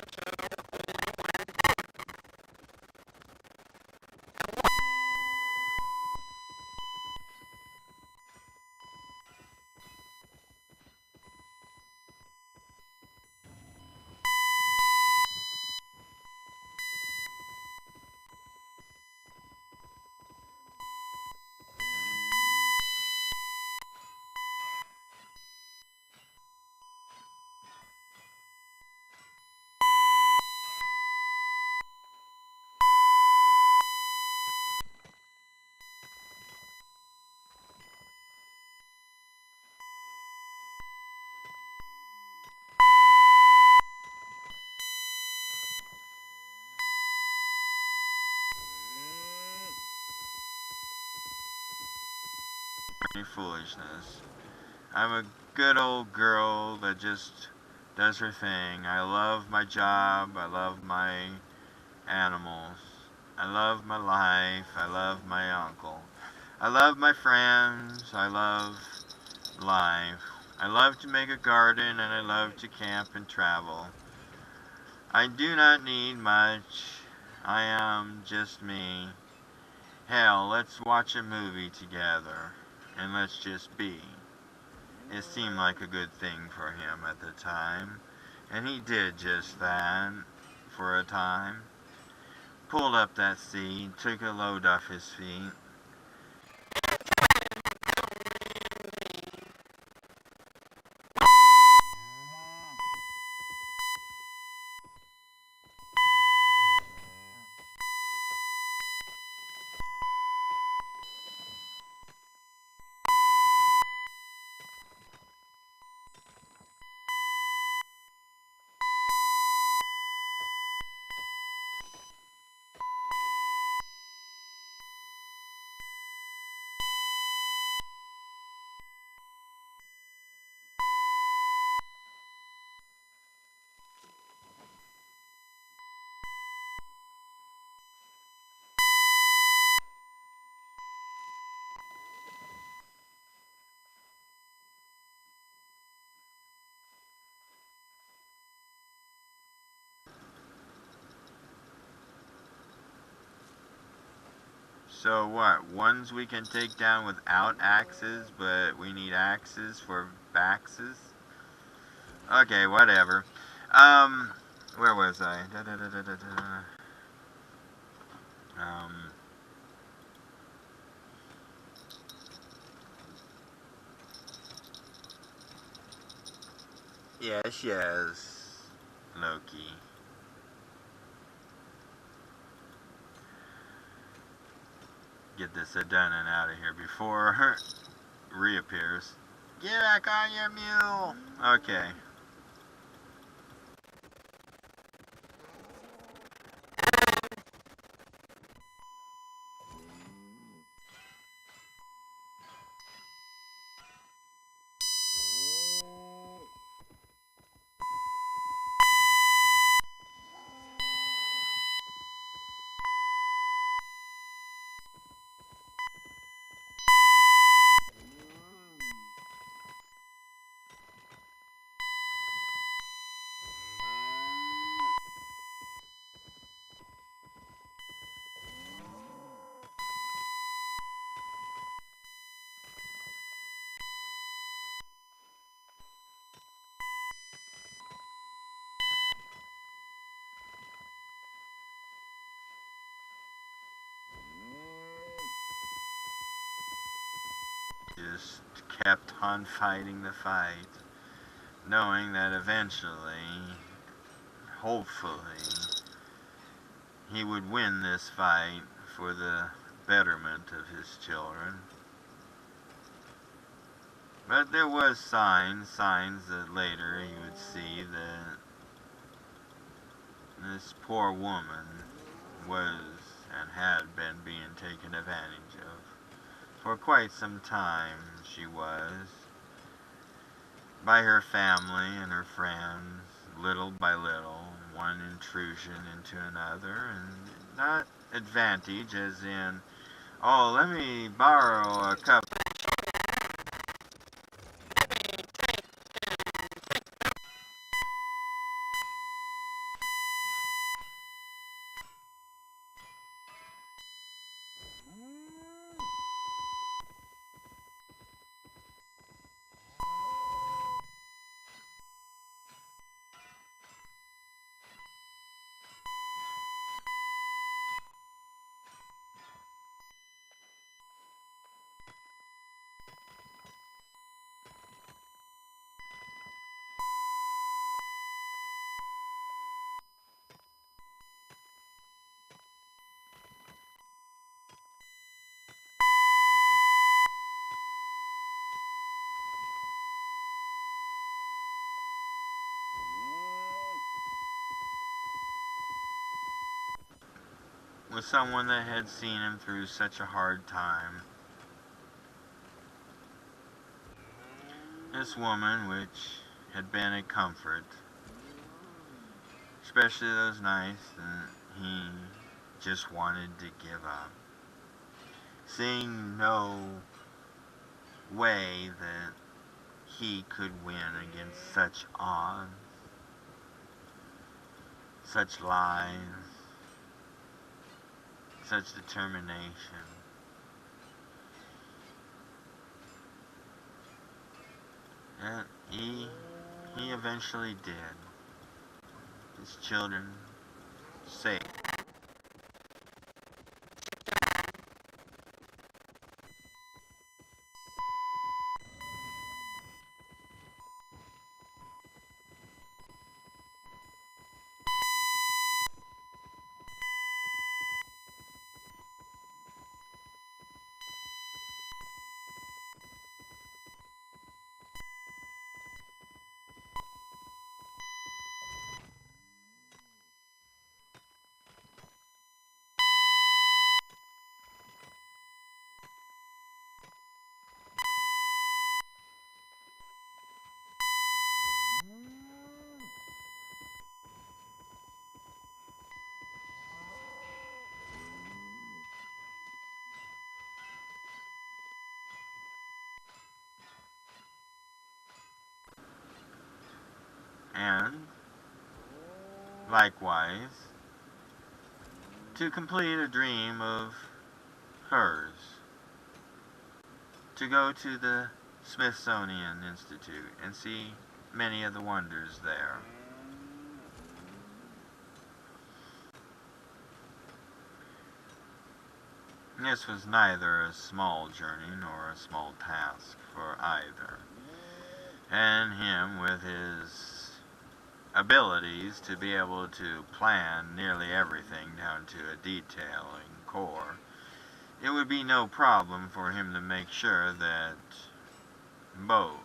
foolishness. I'm a good old girl that just does her thing. I love my job. I love my animals. I love my life. I love my uncle. I love my friends. I love life. I love to make a garden and I love to camp and travel. I do not need much. I am just me. Hell, let's watch a movie together and let's just be. It seemed like a good thing for him at the time, and he did just that for a time. Pulled up that seat, took a load off his feet. So what, ones we can take down without axes, but we need axes for baxes? Okay, whatever. Where was I? Um, yes, Loki. Get this done and out of here before her reappears. Get back on your mule! Okay. Just kept on fighting the fight, knowing that eventually, hopefully, he would win this fight for the betterment of his children. But there was signs that later he would see that this poor woman was and had been being taken advantage of. For quite some time she was, by her family and her friends, little by little, one intrusion into another, and not advantage as in, oh, let me borrow a cup. With someone that had seen him through such a hard time. This woman, which had been a comfort, especially those nights that he just wanted to give up, seeing no way that he could win against such odds, such lies, such determination. And he eventually did. His children saved. And, likewise, to complete a dream of hers, to go to the Smithsonian Institute and see many of the wonders there. This was neither a small journey nor a small task for either. And him, with his abilities to be able to plan nearly everything down to a detailing core, it would be no problem for him to make sure that both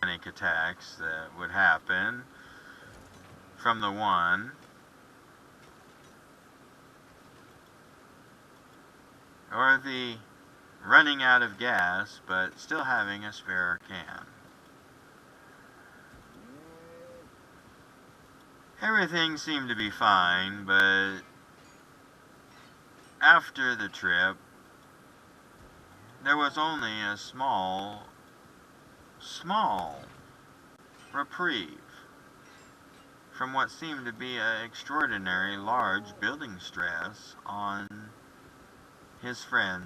panic attacks that would happen from the one, or the running out of gas but still having a spare can. Everything seemed to be fine, but after the trip, there was only a small reprieve from what seemed to be an extraordinary large building stress on his friend.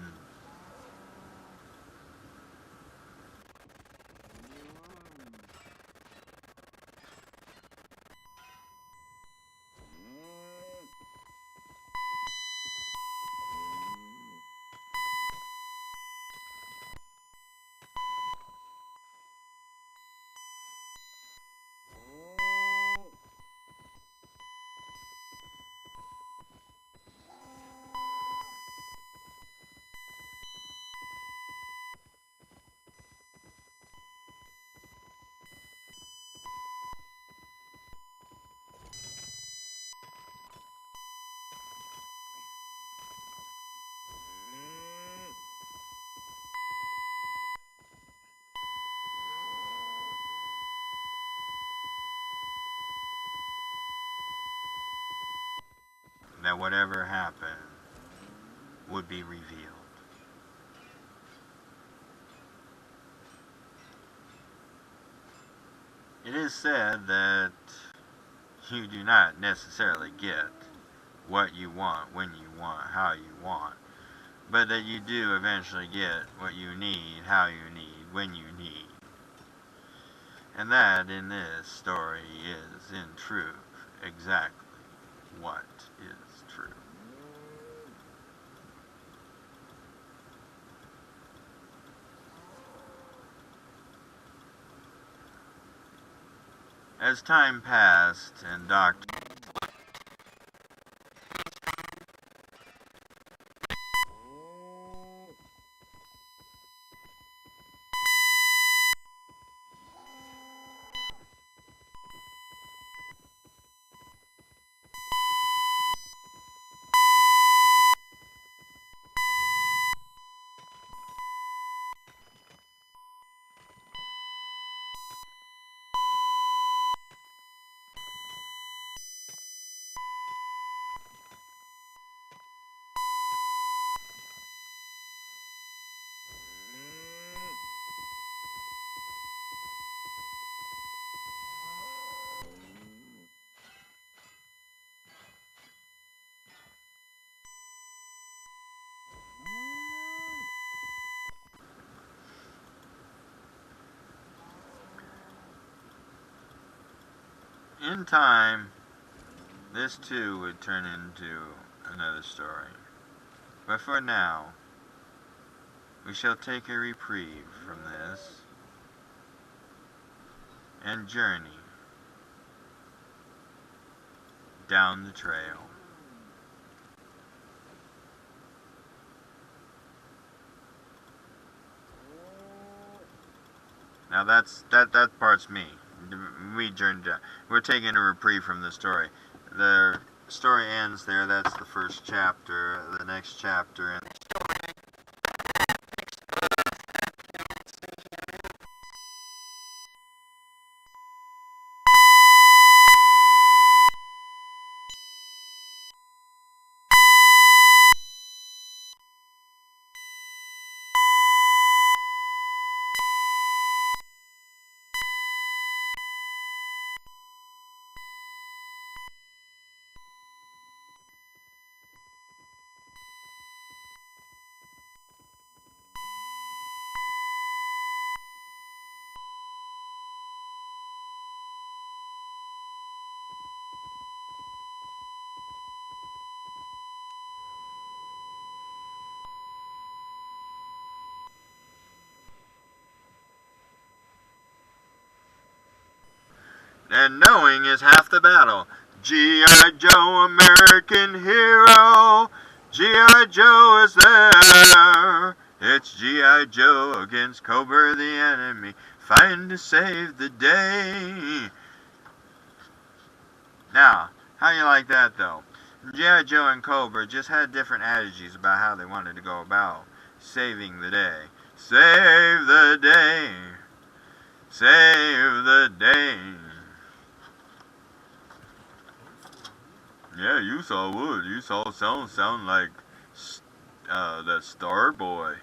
That whatever happened would be revealed. It is said that you do not necessarily get what you want, when you want, how you want, but that you do eventually get what you need, how you need, when you need. And that, in this story, is, in truth, exactly what is true. As time passed and Dr. In time, this too would turn into another story. But for now, we shall take a reprieve from this and journey down the trail. Now that part's me. We journeyed down. We're taking a reprieve from the story. The story ends there. That's the first chapter. The next chapter and knowing is half the battle. G.I. Joe, American hero. G.I. Joe is there. It's G.I. Joe against Cobra the enemy, fighting to save the day. Now, how you like that though? G.I. Joe and Cobra just had different attitudes about how they wanted to go about saving the day. Save the day. Save the day. Yeah, you saw wood. You saw sound like that Star Boy.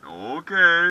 Okay.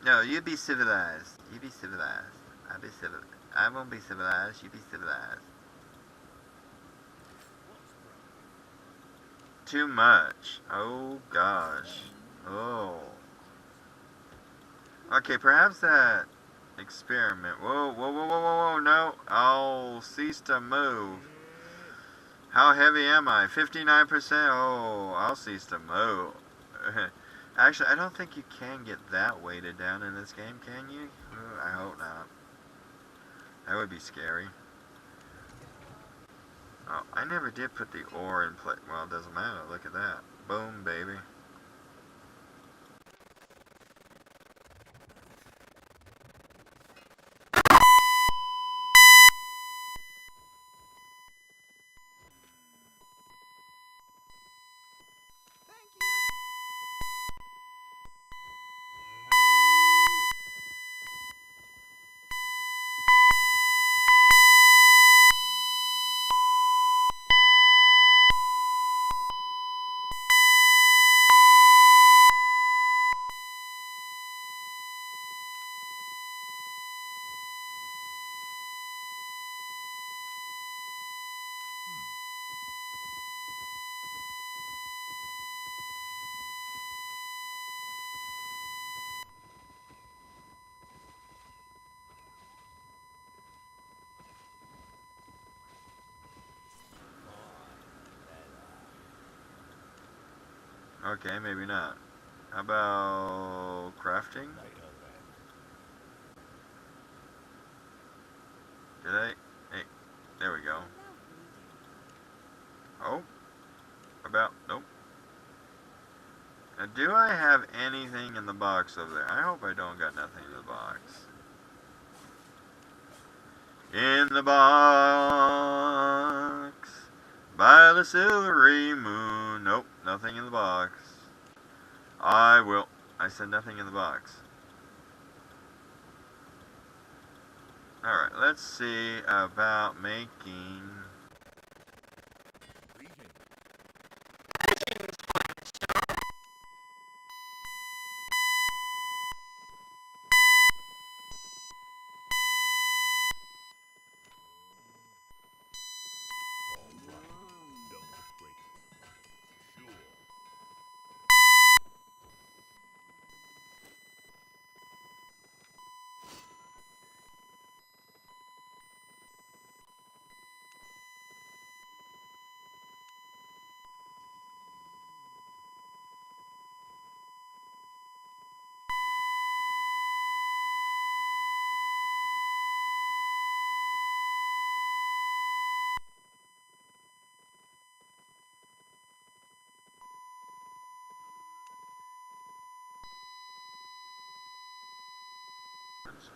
No, you be civilized. You be civilized. I be civilized. I won't be civilized. You be civilized. Too much. Oh gosh. Oh. Okay, perhaps that experiment. Whoa, whoa, whoa, whoa, whoa, whoa, no. I'll cease to move. How heavy am I? 59%? Oh, I'll cease to move. Actually, I don't think you can get that weighted down in this game, can you? I hope not. That would be scary. Oh, I never did put the ore in play. Well, it doesn't matter. Look at that. Boom, baby. Okay, maybe not. How about crafting? Did I? Hey, there we go. Oh, nope. Now, do I have anything in the box over there? I hope I don't got nothing in the box. In the box, by the silvery moon. Nope, nothing in the box. I said nothing in the box. Alright, let's see about making...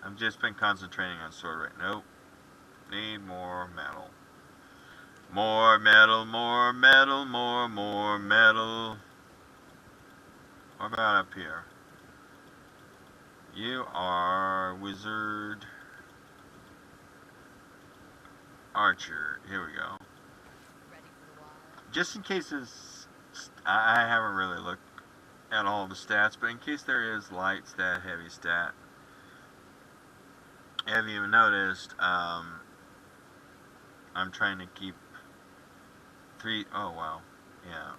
I've just been concentrating on sword right. Nope. Need more metal. More metal, more metal, more metal. What about up here? You are wizard. Archer. Here we go. Just in case I haven't really looked at all the stats, but in case there is light stat, heavy stat. Have you even noticed, I'm trying to keep oh wow, yeah,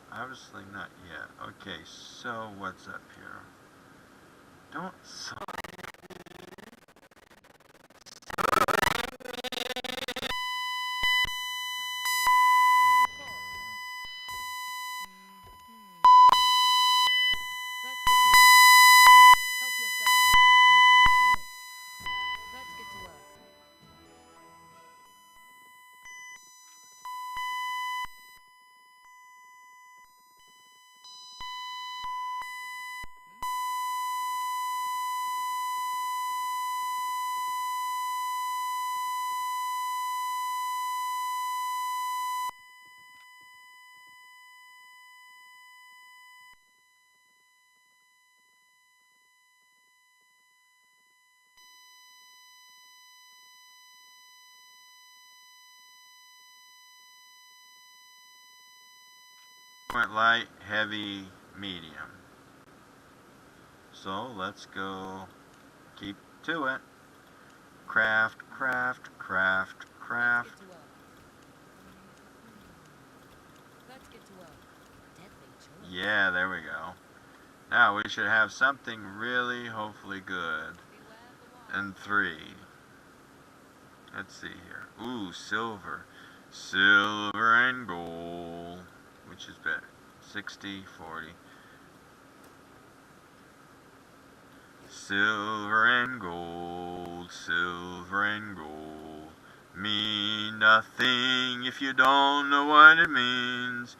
obviously not yet. Okay, so what's up here? Don't Let's get to work. Help yourself. Deadly choice. Let's get to work. went light, heavy, medium. So let's go keep to it. Craft, craft, craft, craft. Let's get to work. Let's get to work. Deadly choice. Yeah, there we go. Now we should have something really, hopefully good. Beware the wall. And 3. Let's see here. Ooh, silver. Silver and gold. Which is better? 60, 40. Silver and gold, silver and gold mean nothing if you don't know what it means.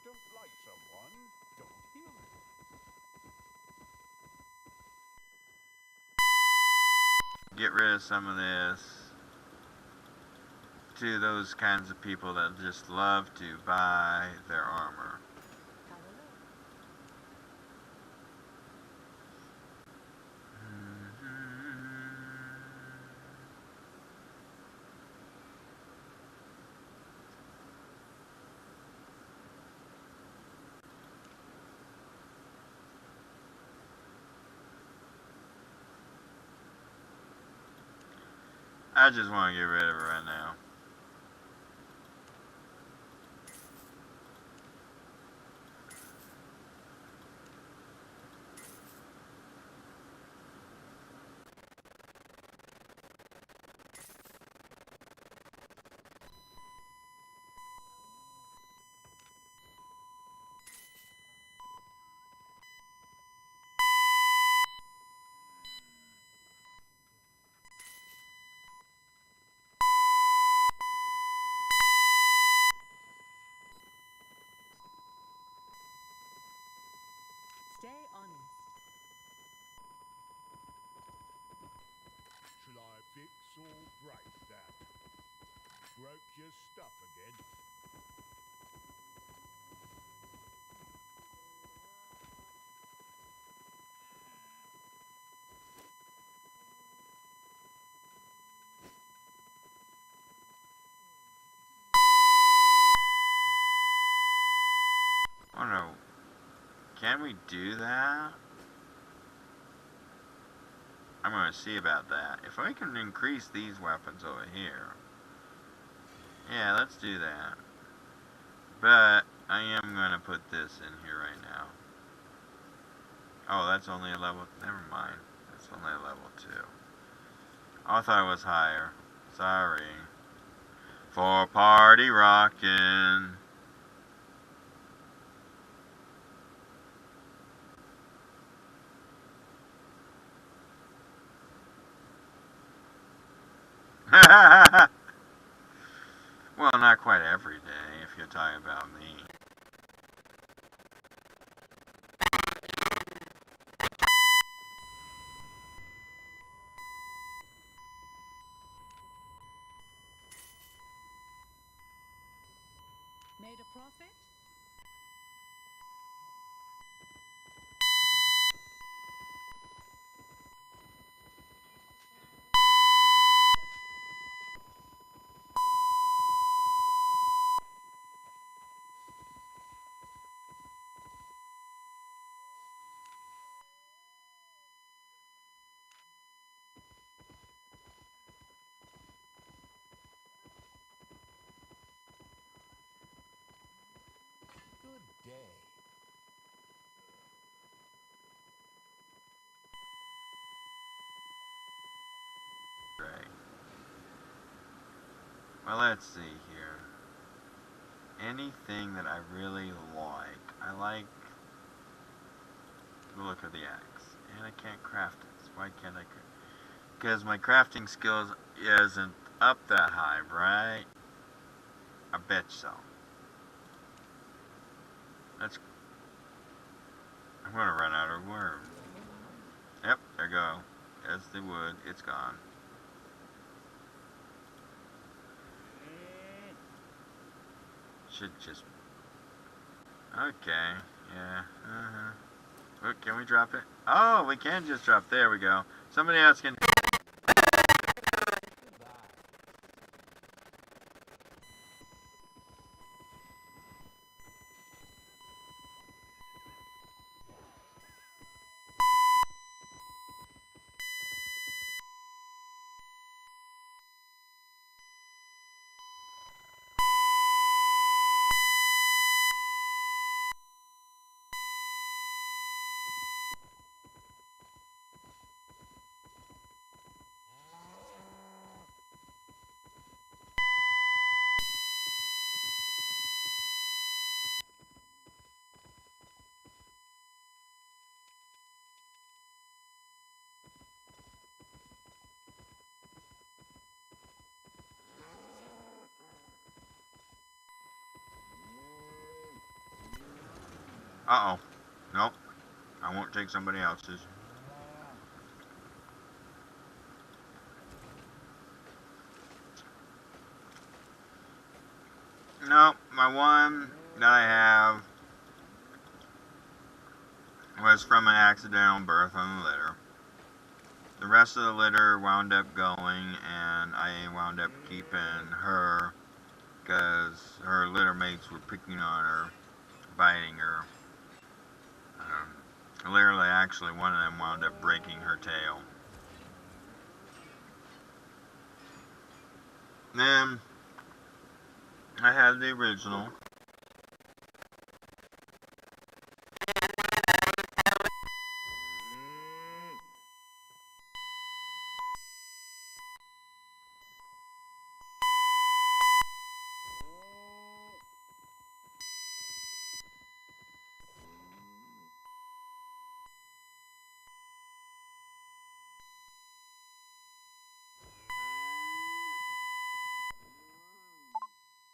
Don't like someone, don't heal him. Get rid of some of this. To those kinds of people that just love to buy their armor. I just want to get rid of it right now. Stay honest. Shall I fix or break that? Broke your stuff again? Oh no. Can we do that? I'm going to see about that. If I can increase these weapons over here. Yeah, let's do that. But I am going to put this in here right now. Oh, that's only a level... Never mind. That's only a level 2. Oh, I thought it was higher. Sorry. For party rockin'. Well, not quite every day, if you're talking about me. Made a profit? Good day. Right. Well, let's see here. Anything that I really like. I like the look of the axe. And I can't craft it. Why can't I? Because my crafting skills isn't up that high, right? I bet so. That's. I'm gonna run out of words. Yep, there you go. There's the wood. It's gone. Should just. Okay. Yeah. Look, can we drop it? Oh, we can just drop. There we go. Somebody else can. Uh-oh. Nope. I won't take somebody else's. Nope. My one that I have was from an accidental birth on the litter. The rest of the litter wound up going, and I wound up keeping her because her litter mates were picking on her, biting her. Literally, actually, one of them wound up breaking her tail. Then, I had the original.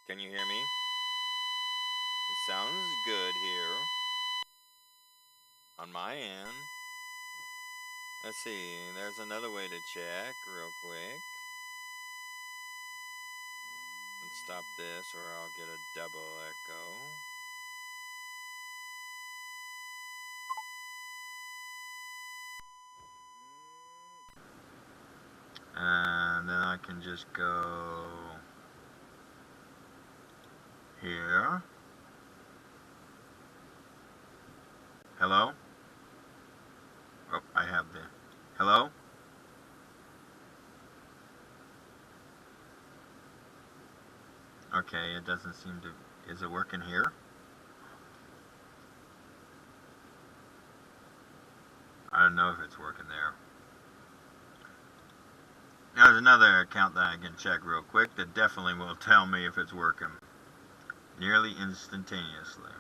Can you hear me? It sounds good here. On my end. Let's see, there's another way to check real quick. Let's stop this or I'll get a double echo. And then I can just go here. Hello? Oh, I have the... Hello? Okay, it doesn't seem to... Is it working here? I don't know if it's working there. There's another account that I can check real quick that definitely will tell me if it's working. Nearly instantaneously.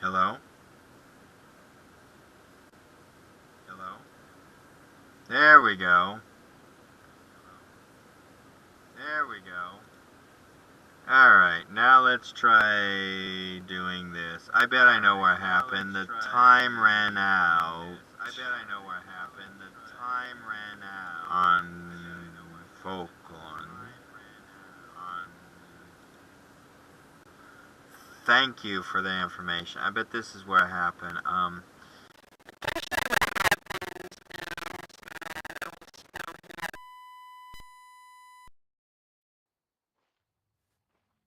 Hello? Hello? There we go. There we go. Alright, now let's try doing this. I bet I know what happened. The time ran out. I bet I know what happened. The time ran out on Folklon. Thank you for the information. I bet this is what happened.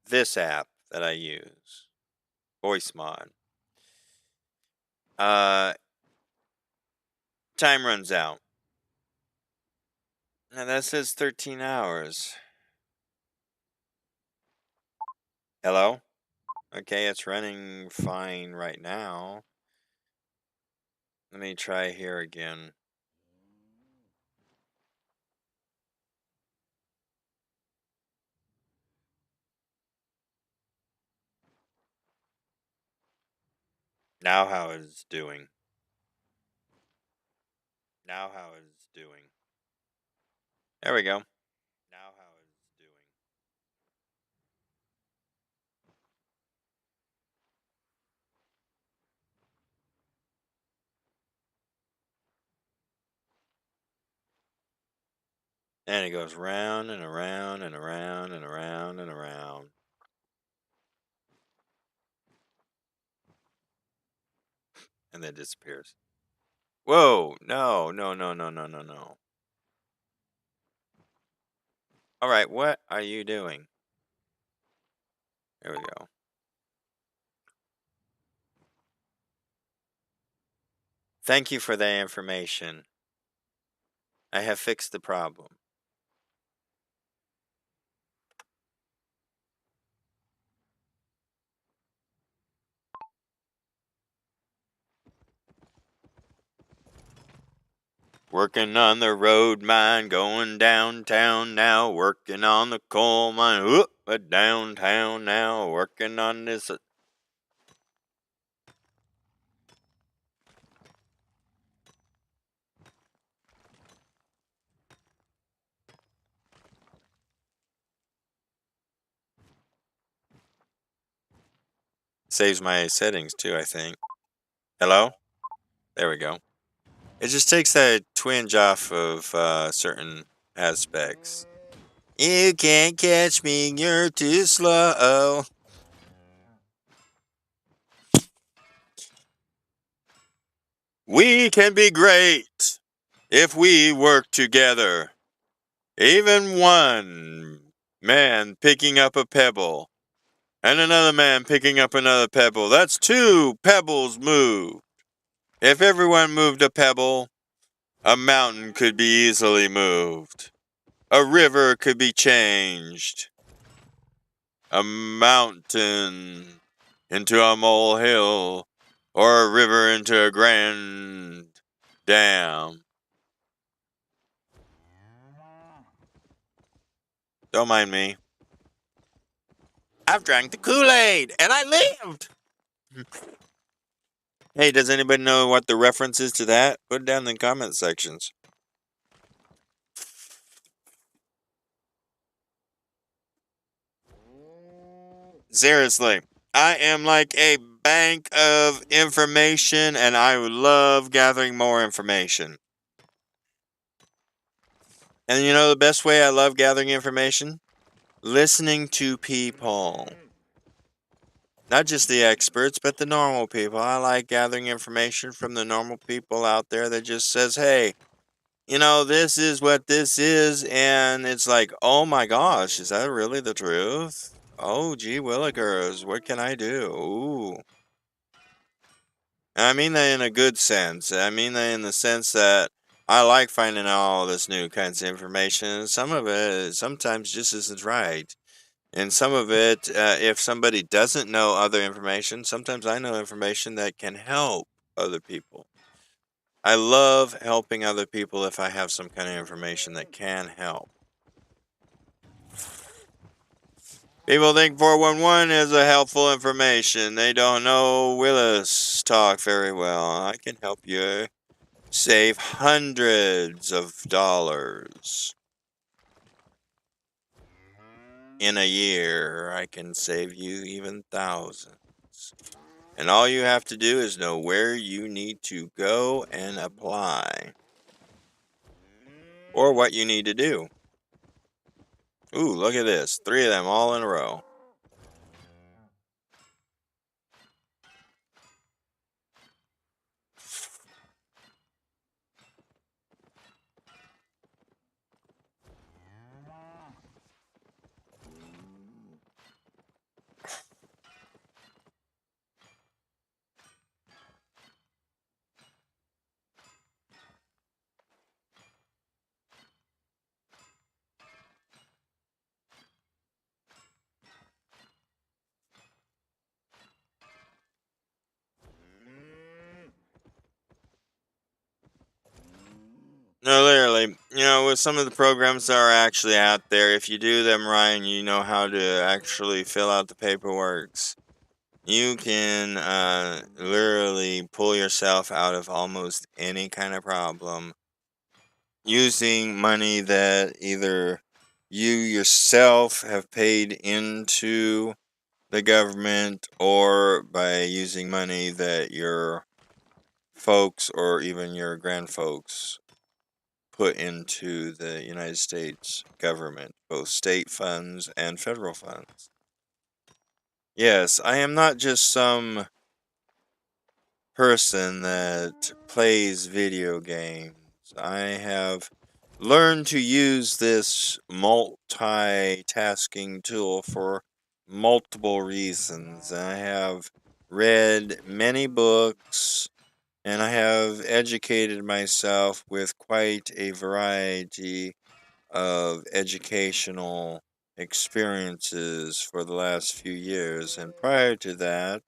This app that I use, VoiceMod. Time runs out. Now that says 13 hours. Hello? Okay, it's running fine right now. Let me try here again. Now how it's doing. Now how it's doing. There we go. Now how it's doing. And it goes round and around and around and around and around. And then disappears. Whoa, no. Alright, what are you doing? There we go. Thank you for the information. I have fixed the problem. Working on the road mine, going downtown now. Working on the coal mine, but downtown now. Working on this. Saves my settings too, I think. Hello? There we go. It just takes that twinge off of certain aspects. You can't catch me, you're too slow. We can be great if we work together. Even one man picking up a pebble and another man picking up another pebble. That's 2 pebbles moved. If everyone moved a pebble, a mountain could be easily moved. A river could be changed. A mountain into a molehill, or a river into a grand dam. Don't mind me. I've drank the Kool-Aid, and I lived! Hey, does anybody know what the reference is to that? Put it down in the comment sections. Seriously, I am like a bank of information, and I love gathering more information. And you know the best way I love gathering information? Listening to people. Not just the experts, but the normal people. I like gathering information from the normal people out there that just says, hey, you know, this is what this is, and it's like, oh my gosh, is that really the truth? Oh, gee willikers, what can I do? Ooh. And I mean that in a good sense. I mean that in the sense that I like finding out all this new kinds of information. Some of it sometimes just isn't right. And some of it, if somebody doesn't know other information, sometimes I know information that can help other people. I love helping other people if I have some kind of information that can help. People think 411 is a helpful information. They don't know Willis Talk very well. I can help you save hundreds of dollars in a year. I can save you even thousands. And all you have to do is know where you need to go and apply. Or what you need to do. Ooh, look at this. 3 of them all in a row. No, literally, with some of the programs that are actually out there, if you do them right and you know how to actually fill out the paperworks, you can literally pull yourself out of almost any kind of problem using money that either you yourself have paid into the government or by using money that your folks or even your grandfolks put into the United States government, both state funds and federal funds. Yes, I am not just some person that plays video games. I have learned to use this multitasking tool for multiple reasons. I have read many books and I have educated myself with quite a variety of educational experiences for the last few years. And prior to that,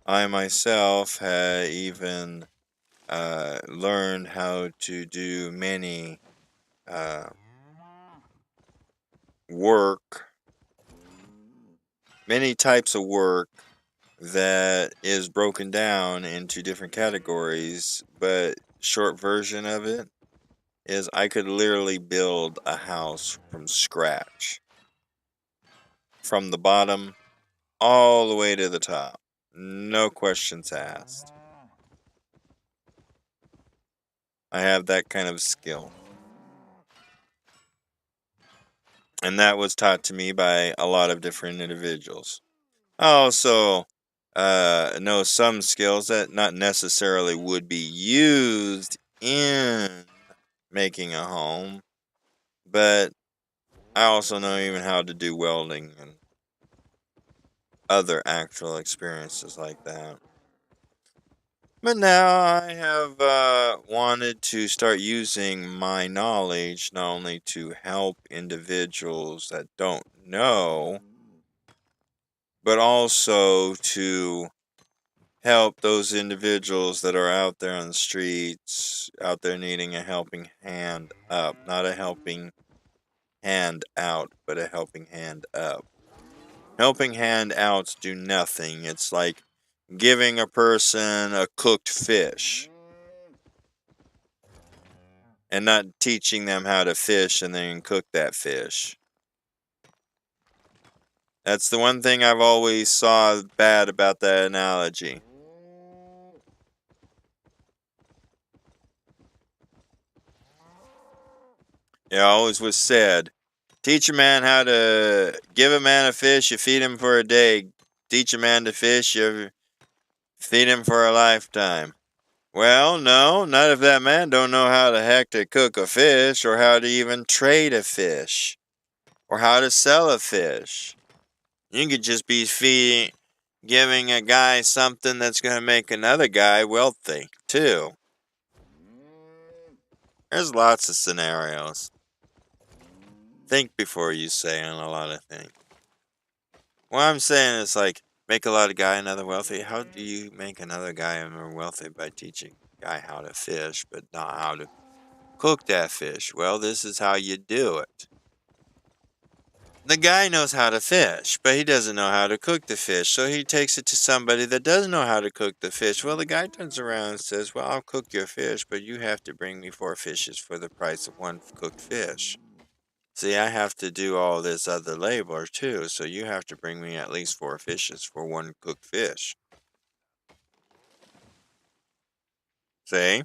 I myself had even learned how to do many uh, work, many types of work that is broken down into different categories. But short version of it is I could literally build a house from scratch, from the bottom all the way to the top. No questions asked. I have that kind of skill. And that was taught to me by a lot of different individuals. I also know some skills that not necessarily would be used in making a home, but I also know even how to do welding and other actual experiences like that. But now I have wanted to start using my knowledge not only to help individuals that don't know, but also to help those individuals that are out there on the streets, out there needing a helping hand up. Not a helping hand out, but a helping hand up. Helping hand outs do nothing. It's like giving a person a cooked fish and not teaching them how to fish and then cook that fish. That's the one thing I've always saw bad about that analogy. It always was said, teach a man how to give a man a fish, you feed him for a day. Teach a man to fish, you feed him for a lifetime. Well, no, not if that man don't know how the heck to cook a fish or how to even trade a fish or how to sell a fish. You could just be giving a guy something that's going to make another guy wealthy, too. There's lots of scenarios. Think before you say on a lot of things. What I'm saying is like, make a lot of guy another wealthy. How do you make another guy more wealthy? By teaching a guy how to fish, but not how to cook that fish. Well, this is how you do it. The guy knows how to fish, but he doesn't know how to cook the fish, so he takes it to somebody that does know how to cook the fish. Well, the guy turns around and says, well, I'll cook your fish, but you have to bring me 4 fishes for the price of 1 cooked fish. See, I have to do all this other labor too, so you have to bring me at least 4 fishes for 1 cooked fish. See?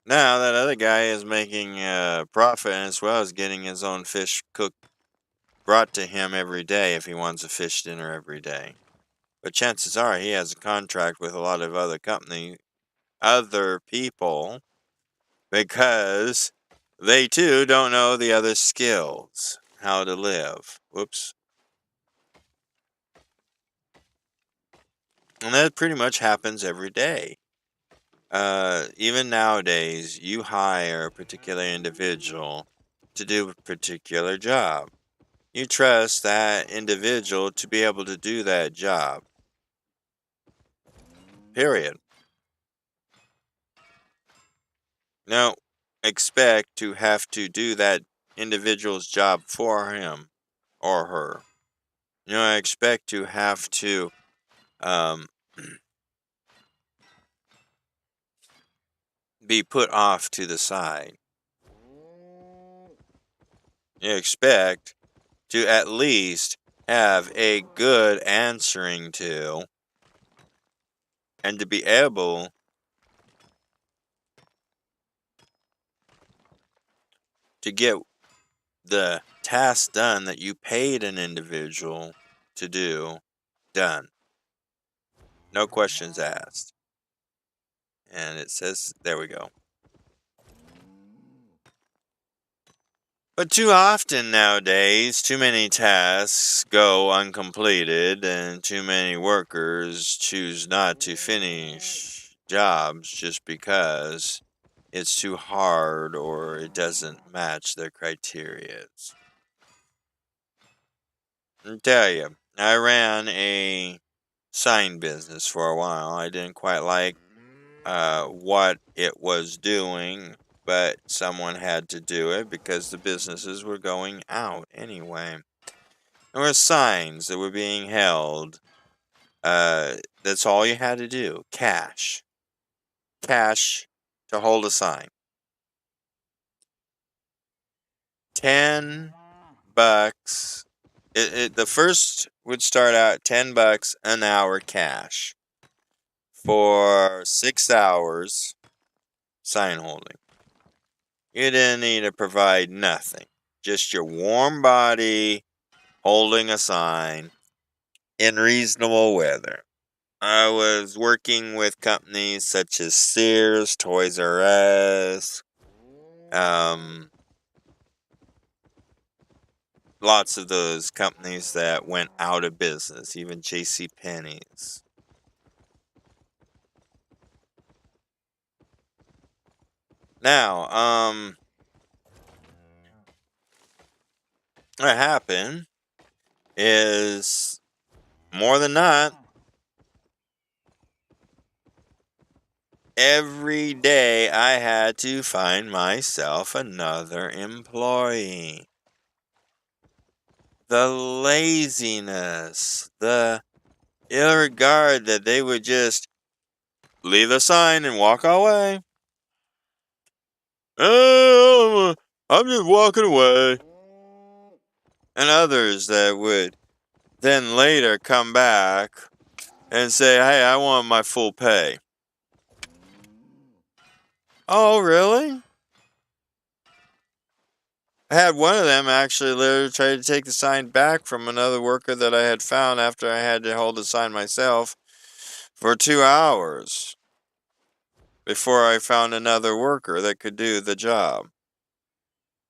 Now that other guy is making a profit as well as getting his own fish cooked brought to him every day if he wants a fish dinner every day. But chances are he has a contract with a lot of other people, because they too don't know the other skills, how to live. Whoops. And that pretty much happens every day. Even nowadays, you hire a particular individual to do a particular job. You trust that individual to be able to do that job. Period. Don't expect to have to do that individual's job for him or her. You don't expect to have to um, be put off to the side. You expect to at least have a good answering to, and to be able to get the task done that you paid an individual to do done. No questions asked. And it says, there we go. But too often nowadays, too many tasks go uncompleted, and too many workers choose not to finish jobs just because it's too hard or it doesn't match their criteria. I tell you, I ran a sign business for a while. I didn't quite like what it was doing, but someone had to do it because the businesses were going out anyway. There were signs that were being held. That's all you had to do. Cash. Cash to hold a sign. $10. The first would start out $10 an hour cash for 6 hours sign holding. You didn't need to provide nothing. Just your warm body holding a sign in reasonable weather. I was working with companies such as Sears, Toys R Us, lots of those companies that went out of business, even J.C. Penney's. Now, what happened is, more than not, every day I had to find myself another employee. The laziness, the ill regard that they would just leave the sign and walk away. Oh, I'm just walking away. And others that would then later come back and say, hey, I want my full pay. Oh, really? I had one of them actually literally try to take the sign back from another worker that I had found after I had to hold the sign myself for 2 hours before I found another worker that could do the job.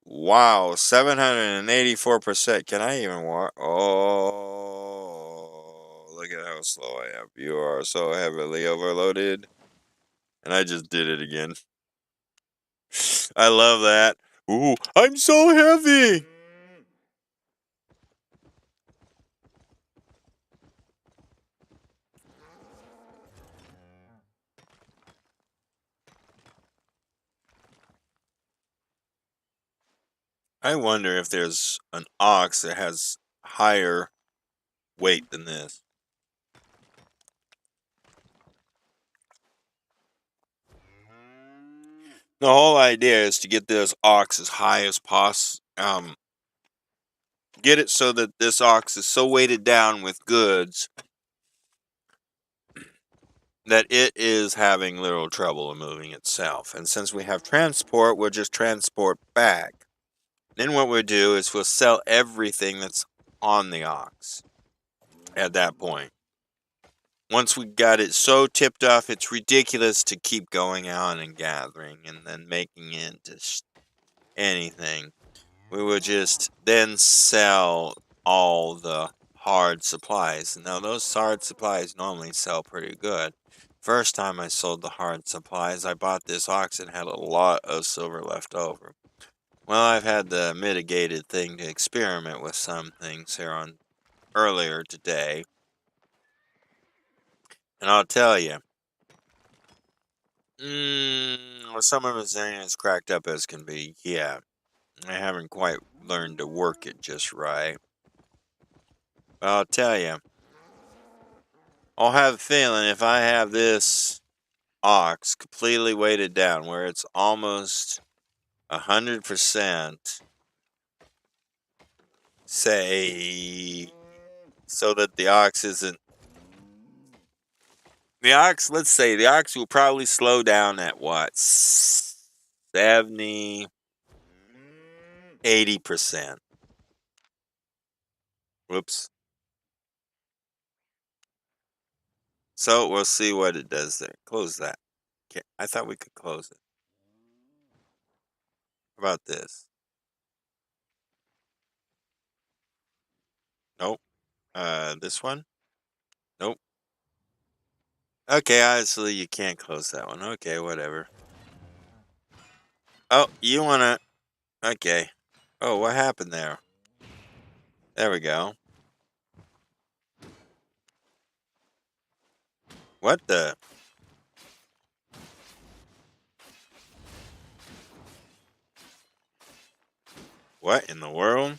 Wow, 784%. Can I even walk? Oh, look at how slow I am. You are so heavily overloaded. And I just did it again. I love that. Ooh, I'm so heavy. I wonder if there's an ox that has higher weight than this. The whole idea is to get this ox as high as possible. Get it so that this ox is so weighted down with goods that it is having little trouble moving itself. And since we have transport, we'll just transport back. Then what we'll do is we'll sell everything that's on the ox at that point. Once we got it so tipped off, it's ridiculous to keep going out and gathering and then making it into anything. We would just then sell all the hard supplies. Now, those hard supplies normally sell pretty good. First time I sold the hard supplies, I bought this ox and had a lot of silver left over. Well, I've had the mitigated thing to experiment with some things here on earlier today. And I'll tell you, some of it's ain't as cracked up as can be. Yeah, I haven't quite learned to work it just right. But I'll tell you, I'll have a feeling if I have this ox completely weighted down, where it's almost 100%, say, so that the ox isn't. The ox, let's say, the ox will probably slow down at what? 70, 80%. Whoops. So we'll see what it does there. Close that. Okay, I thought we could close it. How about this? Nope. This one? Nope. Okay, obviously you can't close that one. Okay, whatever. Oh, you wanna... Okay. Oh, what happened there? There we go. What the... What in the world?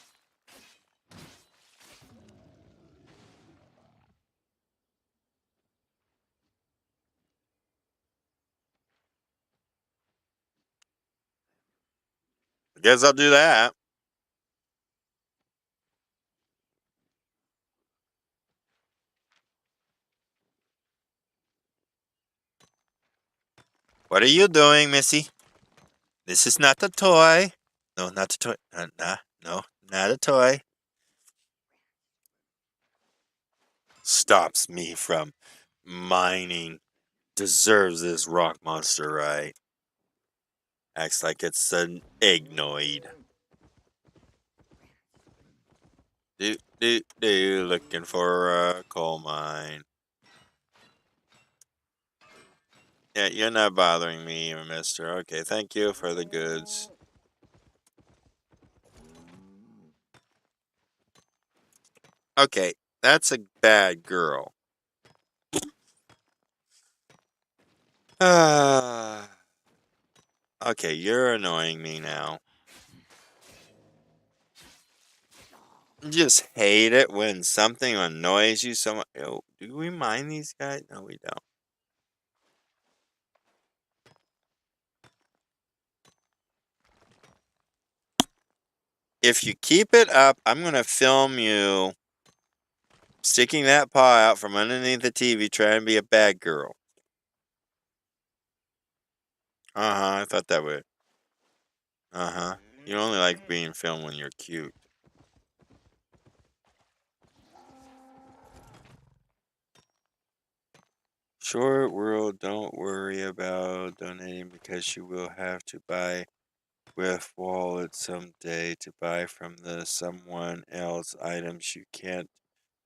I guess I'll do that. What are you doing, Missy? This is not a toy. No, not a toy. No, not a toy. Stops me from mining. Deserves this rock monster, right? Acts like it's an egnoid. Looking for a coal mine. Yeah, you're not bothering me, mister. Okay, thank you for the goods. Okay, that's a bad girl. Okay, you're annoying me now. Just hate it when something annoys you so much. Oh, do we mind these guys? No, we don't. If you keep it up, I'm going to film you sticking that paw out from underneath the TV trying to be a bad girl. Uh-huh, I thought that would. Uh-huh. You only like being filmed when you're cute. Short world, don't worry about donating because you will have to buy with wallet someday to buy from the someone else items you can't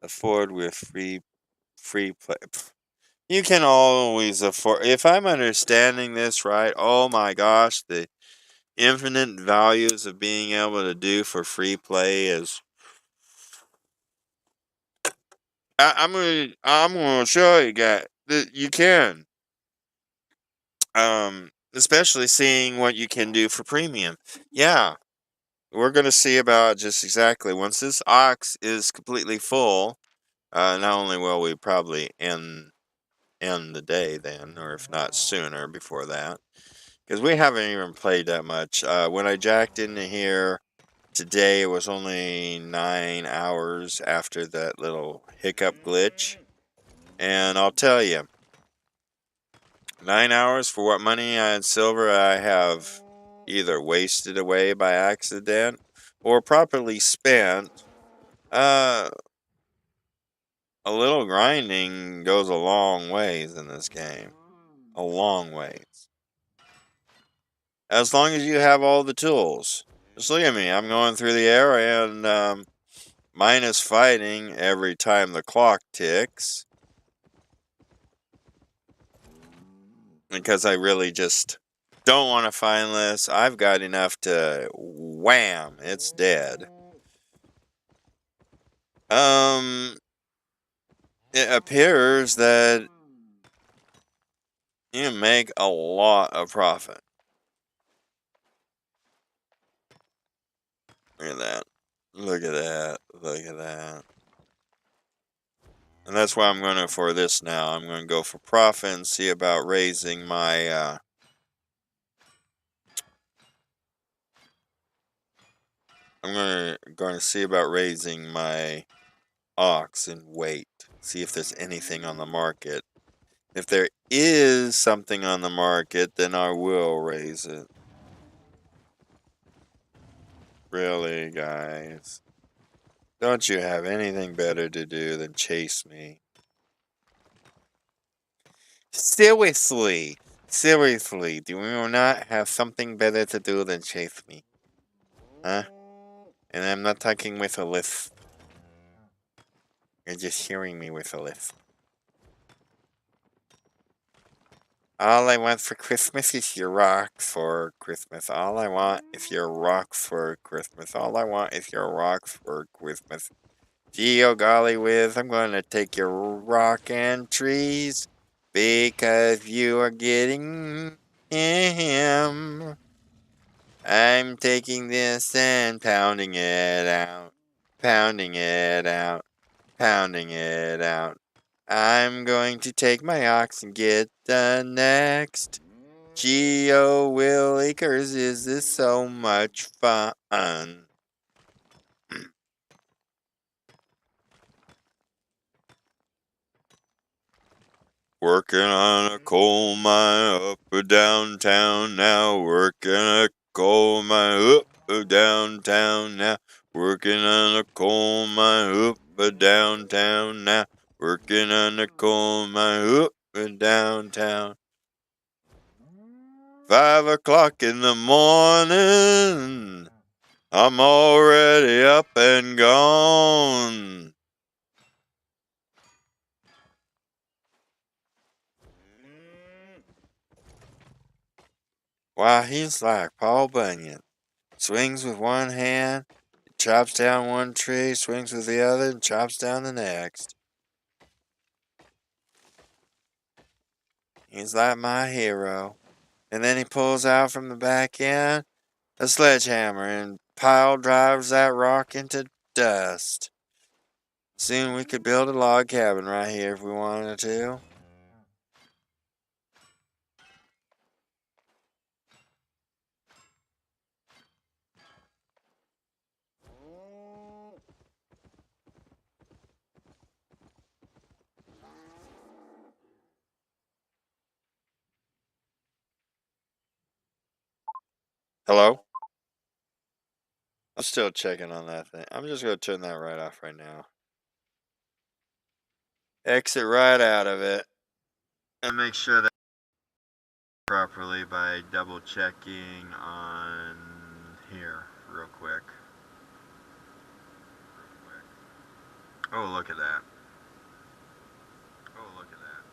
afford with free play. You can always afford. If I'm understanding this right, oh my gosh, the infinite values of being able to do for free play is. I'm gonna show you guys that you can. Especially seeing what you can do for premium. Yeah. we're going to see about just exactly once this ox is completely full. Not only will we probably end the day then, or if not sooner before that, because we haven't even played that much. When I jacked into here today, it was only 9 hours after that little hiccup glitch, and I'll tell you, 9 hours for what money and silver I have either wasted away by accident or properly spent. Uh, a little grinding goes a long ways in this game. A long ways. As long as you have all the tools. Just look at me. I'm going through the air and minus fighting every time the clock ticks. Because I really just don't want to find this. I've got enough to wham, it's dead. It appears that you make a lot of profit. Look at that. Look at that. Look at that. And that's why I'm going to, for this now, I'm going to go for profit and see about raising my, I'm going to see about raising my ox in weight. See if there's anything on the market. If there is something on the market, then I will raise it. Really, guys? Don't you have anything better to do than chase me? Seriously, seriously, do we not have something better to do than chase me? Huh? And I'm not talking with a lisp. You're just hearing me with a lisp. All I want for Christmas is your rocks for Christmas. All I want is your rocks for Christmas. All I want is your rocks for Christmas. Gee, oh golly whiz, I'm going to take your rock and trees because you are getting him. I'm taking this and pounding it out, pounding it out, pounding it out. I'm going to take my ox and get the next. Geo Will Acres, is this so much fun? Working on a coal mine up downtown now. Working a coal mine up downtown now. Working on a coal mine up downtown now. Working on a coal mine up downtown. 5 o'clock in the morning. I'm already up and gone. Why, he's like Paul Bunyan. Swings with one hand, chops down one tree, swings with the other, and chops down the next. He's like my hero. And then he pulls out from the back end a sledgehammer and pile drives that rock into dust. Soon we could build a log cabin right here if we wanted to. Hello? I'm still checking on that thing. I'm just going to turn that right off right now. Exit right out of it. And make sure that properly by double checking on here real quick. Oh, look at that. Oh, look at that.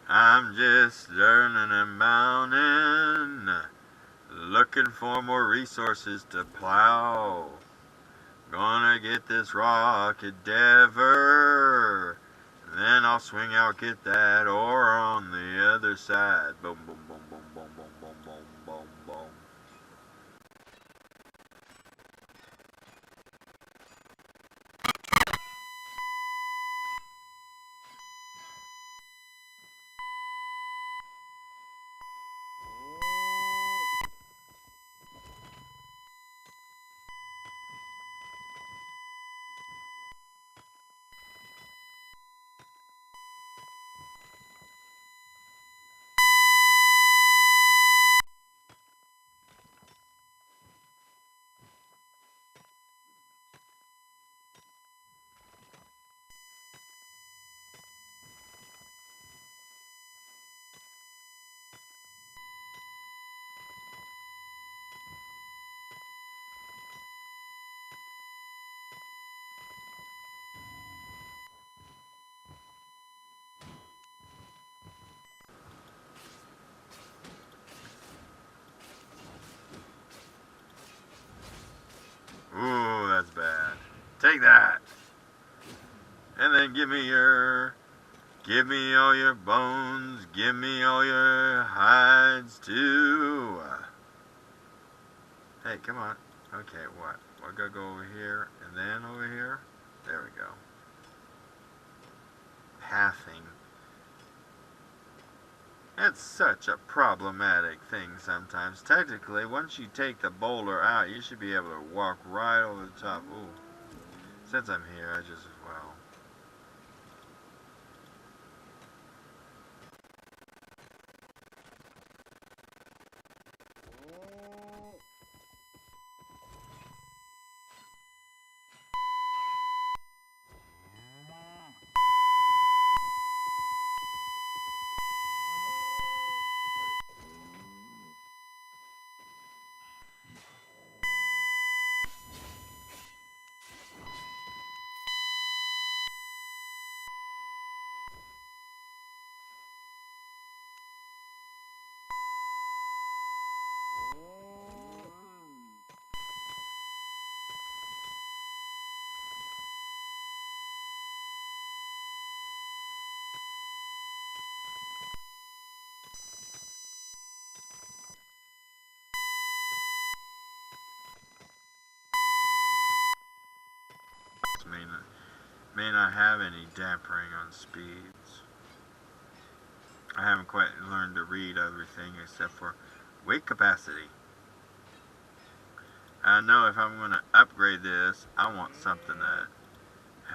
I'm just learning and bounding, looking for more resources to plow. Gonna get this rock endeavor. Then I'll swing out, get that ore on the other side. Boom, boom, boom, boom, boom, boom, boom, boom. Take that. And then give me all your bones. Give me all your hides too. Hey, come on. Okay, what? I gotta go over here and then over here. There we go. Pathing. It's such a problematic thing sometimes. Technically, once you take the boulder out, you should be able to walk right over the top. Ooh. Since I'm here, I just as well. May not have any dampering on speeds. I haven't quite learned to read everything except for weight capacity. I know if I'm going to upgrade this, I want something that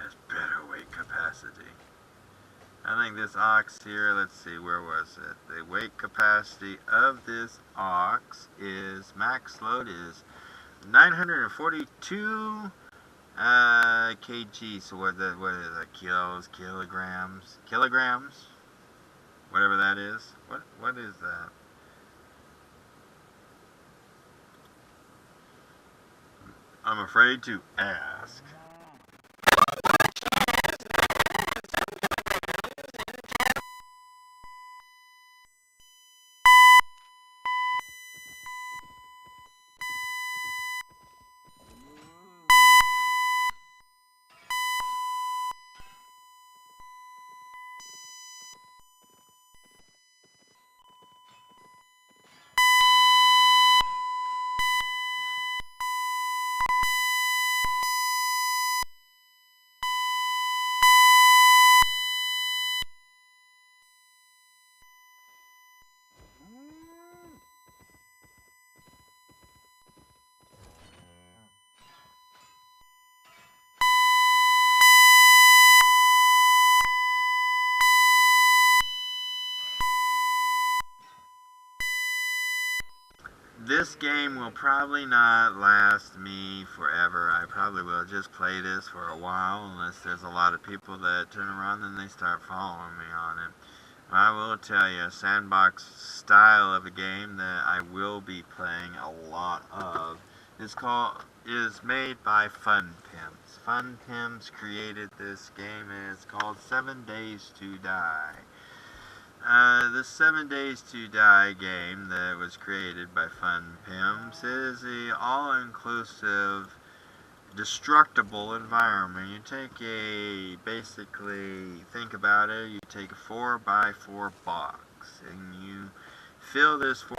has better weight capacity. I think this ox here, let's see, where was it? The weight capacity of this ox is, max load is 942 kg, so what is it, kilograms, whatever that is. What is that? I'm afraid to ask. This game will probably not last me forever. I probably will just play this for a while unless there's a lot of people that turn around and they start following me on it. I will tell you, a sandbox style of a game that I will be playing a lot of is made by Fun Pimps. Fun Pimps created this game and it's called 7 Days to Die. The 7 Days to Die game that was created by Fun Pimps is the all-inclusive, destructible environment. You take basically, think about it, you take a 4x4 box and you fill this 4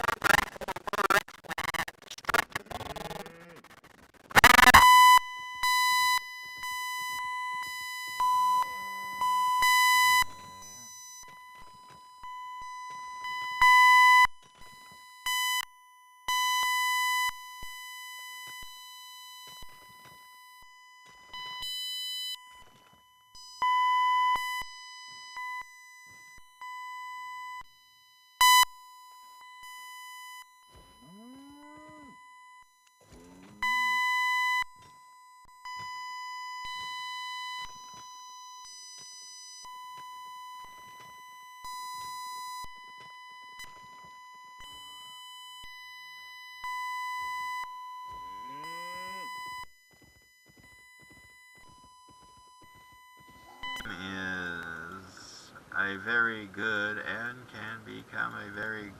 is a very good and can become a very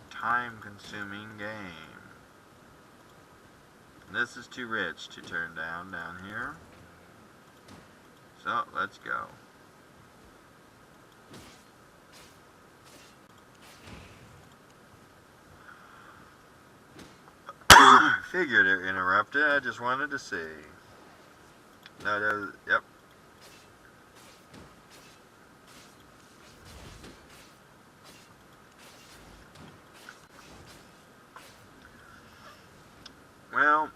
time-consuming game. This is too rich to turn down here. So, let's go. Figured it interrupted. I just wanted to see. No, that was, yep. Well,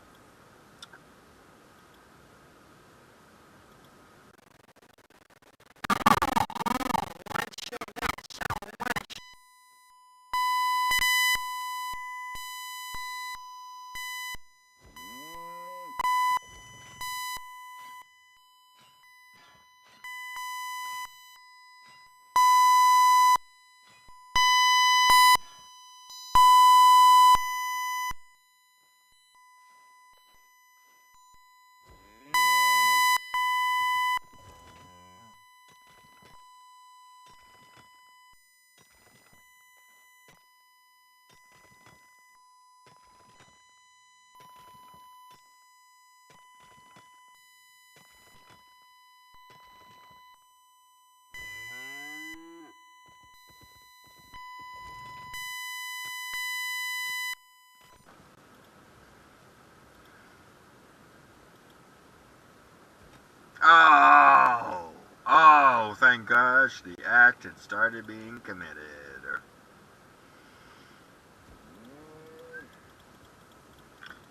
oh, thank gosh, the act had started being committed.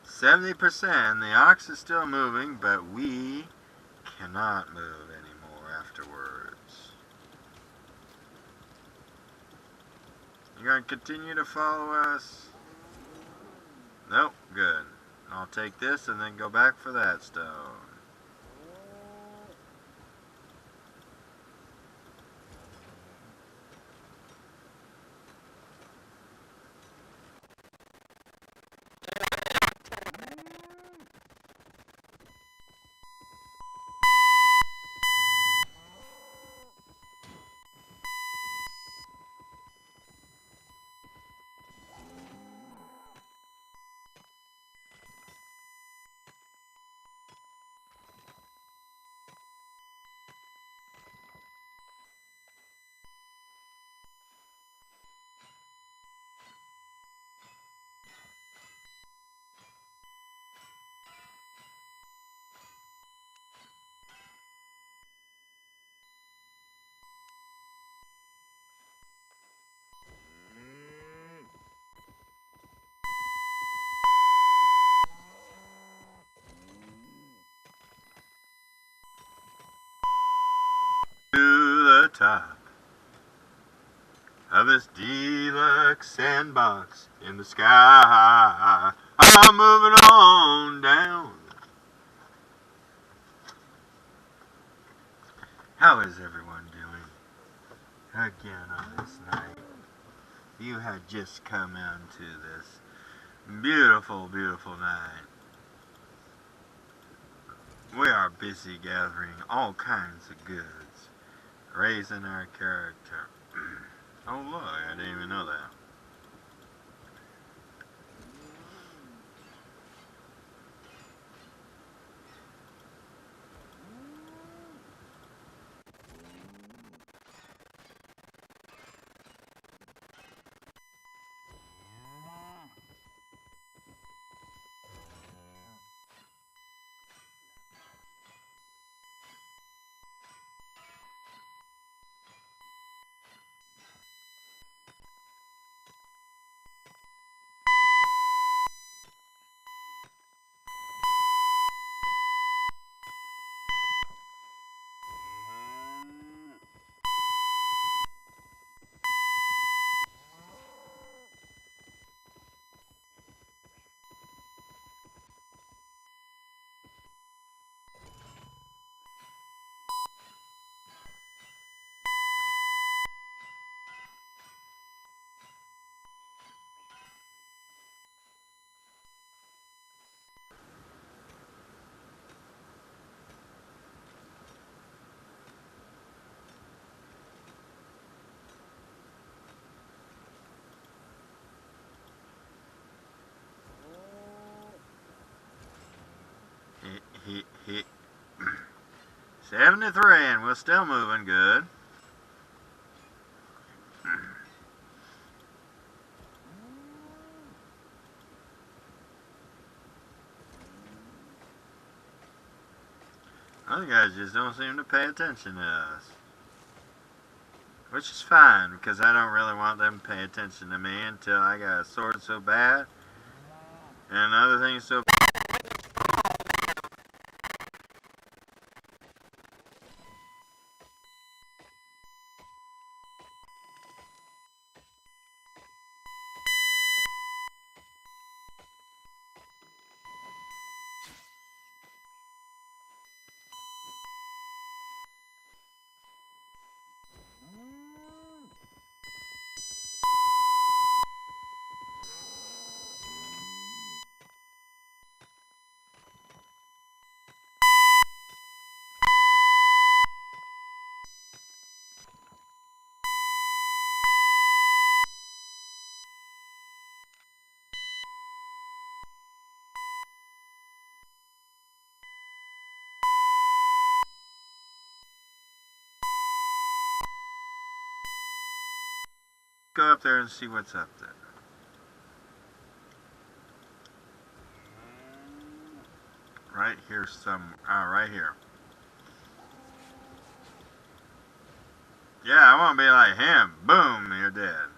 70%, the ox is still moving, but we cannot move anymore afterwards. You gonna continue to follow us? Nope, good. I'll take this and then go back for that stone. To the top of this deluxe sandbox in the sky, I'm moving on down. How is everyone doing? Again on this night, you had just come into this beautiful, beautiful night. We are busy gathering all kinds of goods, raising our character. Oh look, I didn't even know that. He 73, and we're still moving good. Other guys just don't seem to pay attention to us. Which is fine, because I don't really want them to pay attention to me until I got a sword so bad and other things so bad. Go up there and see what's up there. Right here somewhere. Oh, right here. Yeah, I want to be like him. Boom, you're dead.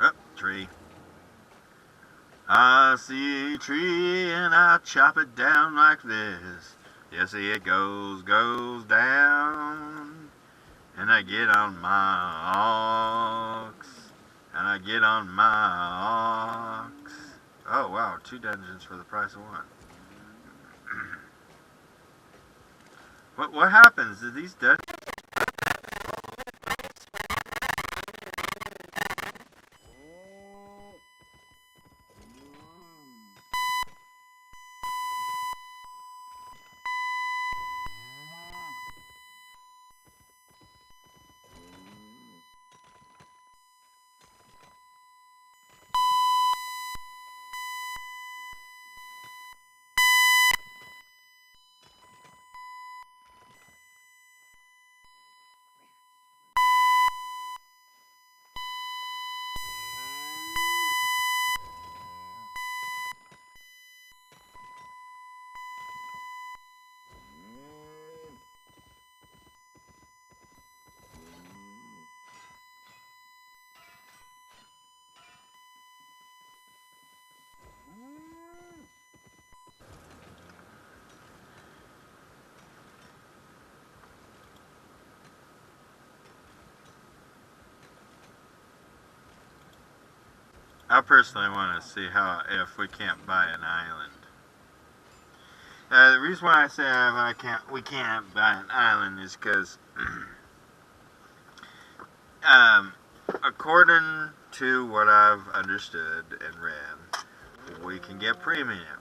Oh, tree. I see a tree and I chop it down like this. You see it goes down. And I get on my ox. And I get on my ox. Oh wow, 2 dungeons for the price of 1. What happens? Do these dungeons? I personally want to see if we can't buy an island. The reason why I say we can't buy an island is because, according to what I've understood and read, we can get premium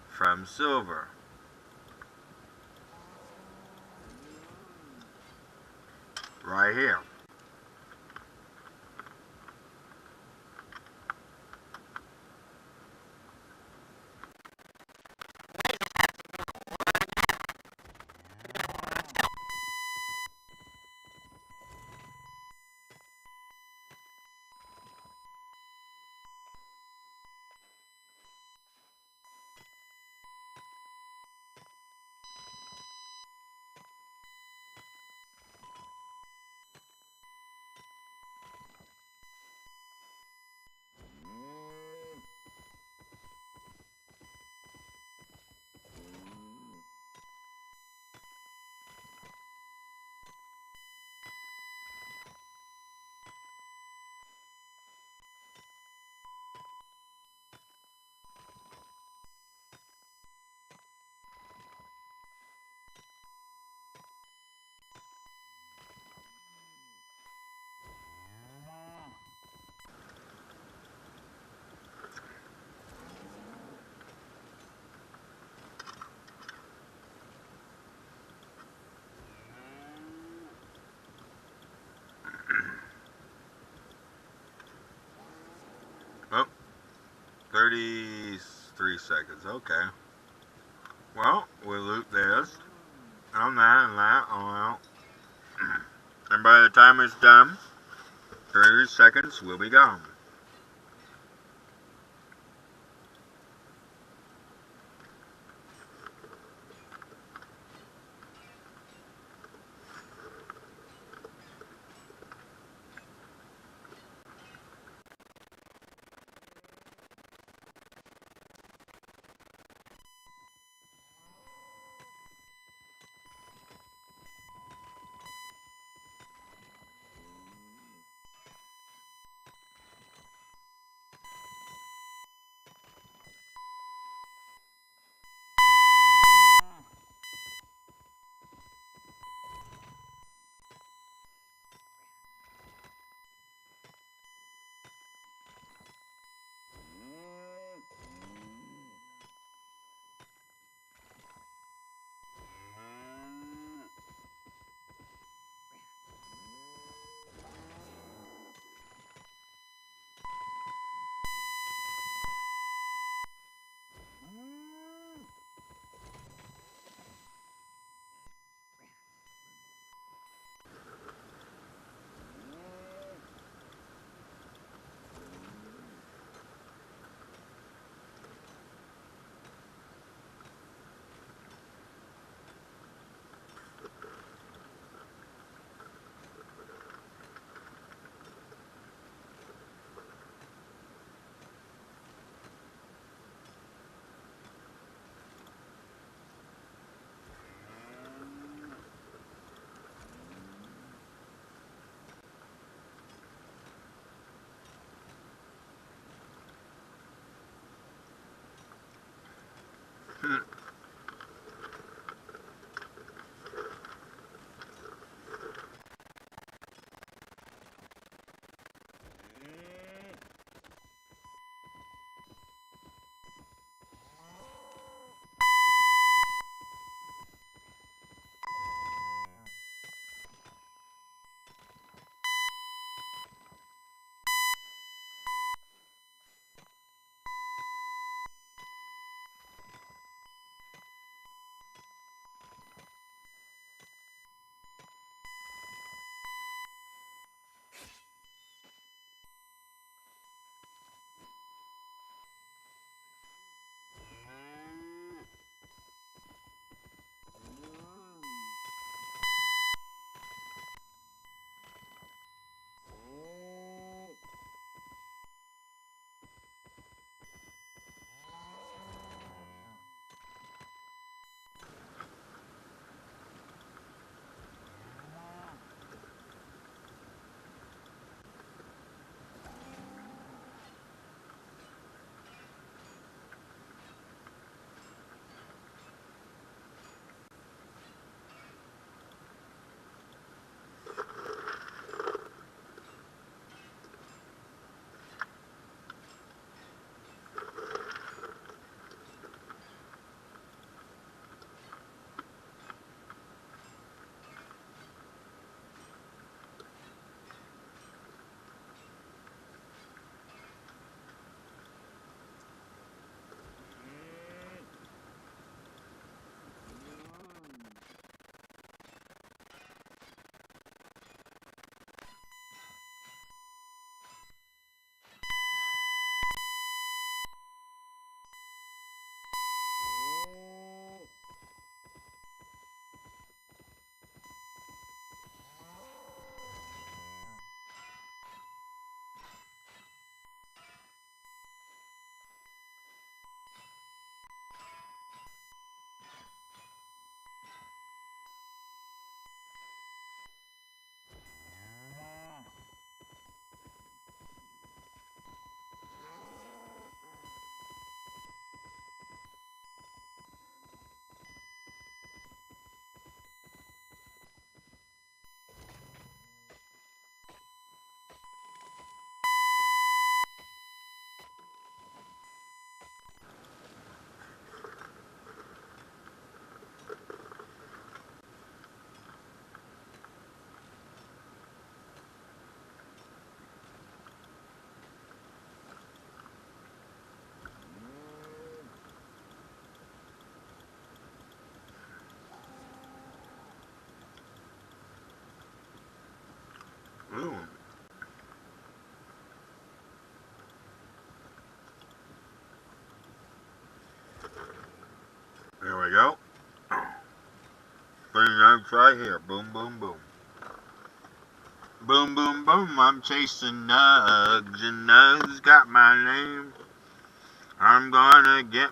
from silver. Right here. Oh, 30. 3 seconds. Okay. Well, we'll loot this. On that and that. Oh well. And by the time it's done, 30 seconds will be gone. we go. 3 nugs right here. Boom, boom, boom. Boom, boom, boom. I'm chasing nugs, and nugs got my name. I'm gonna get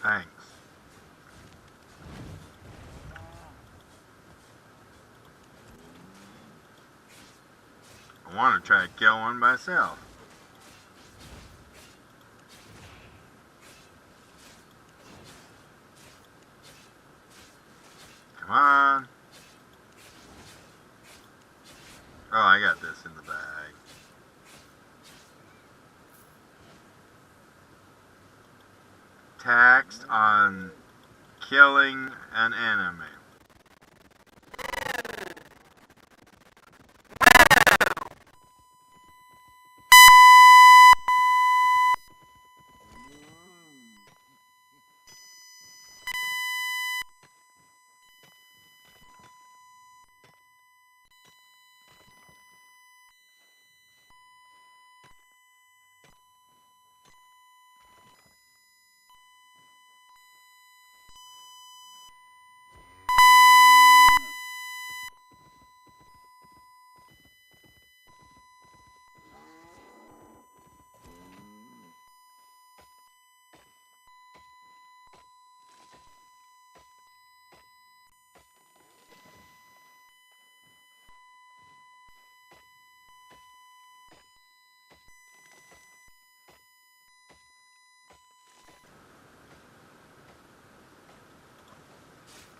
Thanks. I want to try to kill one myself. Come on. Oh, I got this in the bag. Taxed on killing an enemy.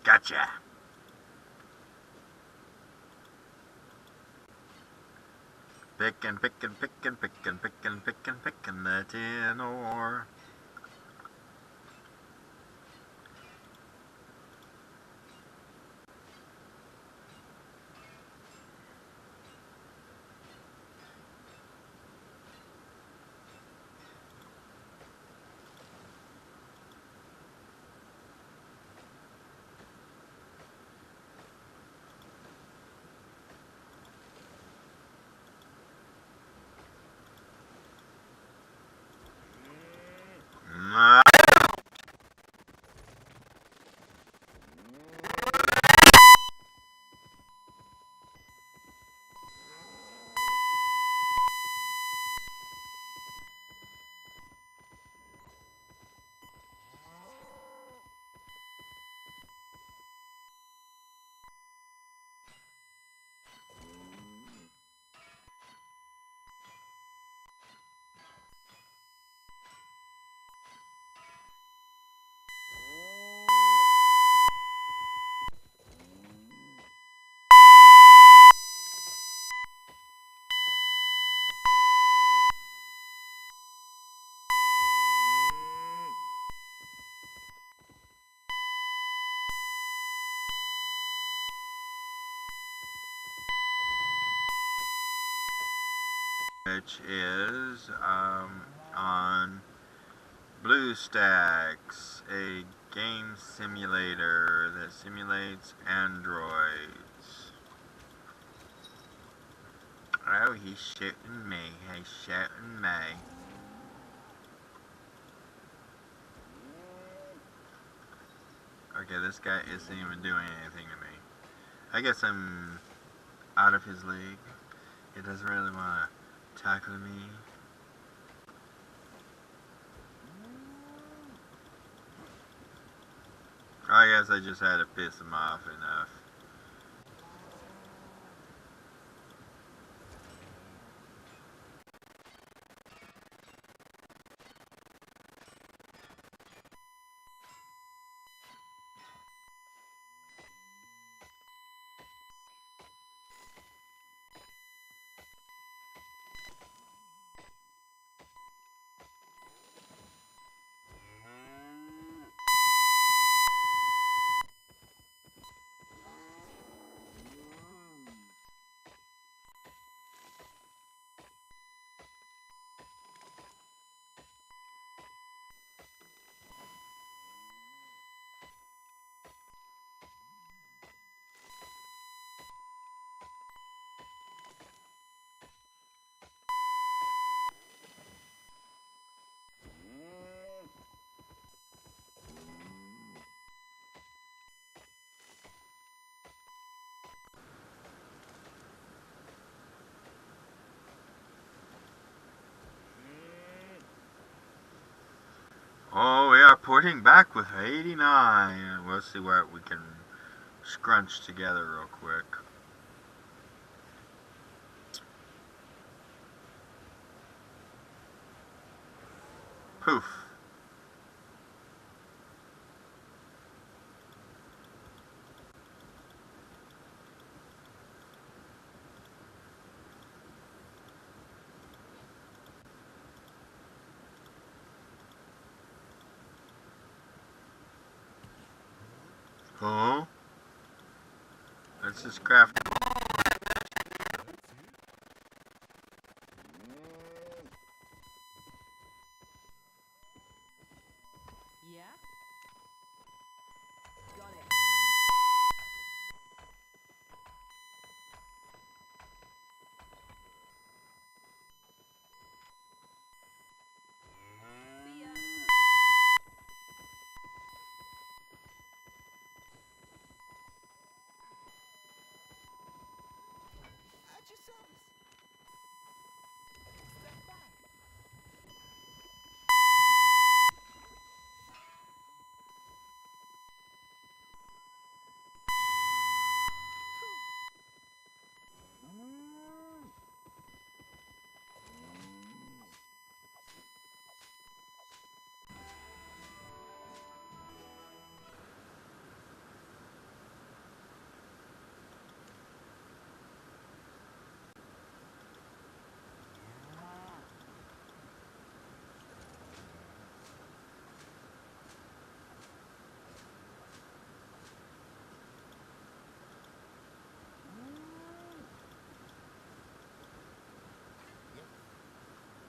Gotcha. Pickin', pickin', pickin', pickin', pickin', pickin', pickin' the tin ore. Which is on BlueStacks, a game simulator that simulates androids. Oh, he's shooting me. He's shooting me. Okay, this guy isn't even doing anything to me. I guess I'm out of his league. He doesn't really want to tackling me. I guess I just had to piss him off enough. Oh, we are porting back with 89. We'll see what we can scrunch together real quick. Poof. Oh. Let's just craft. Yeah? Got it. See ya. At your service. Step back.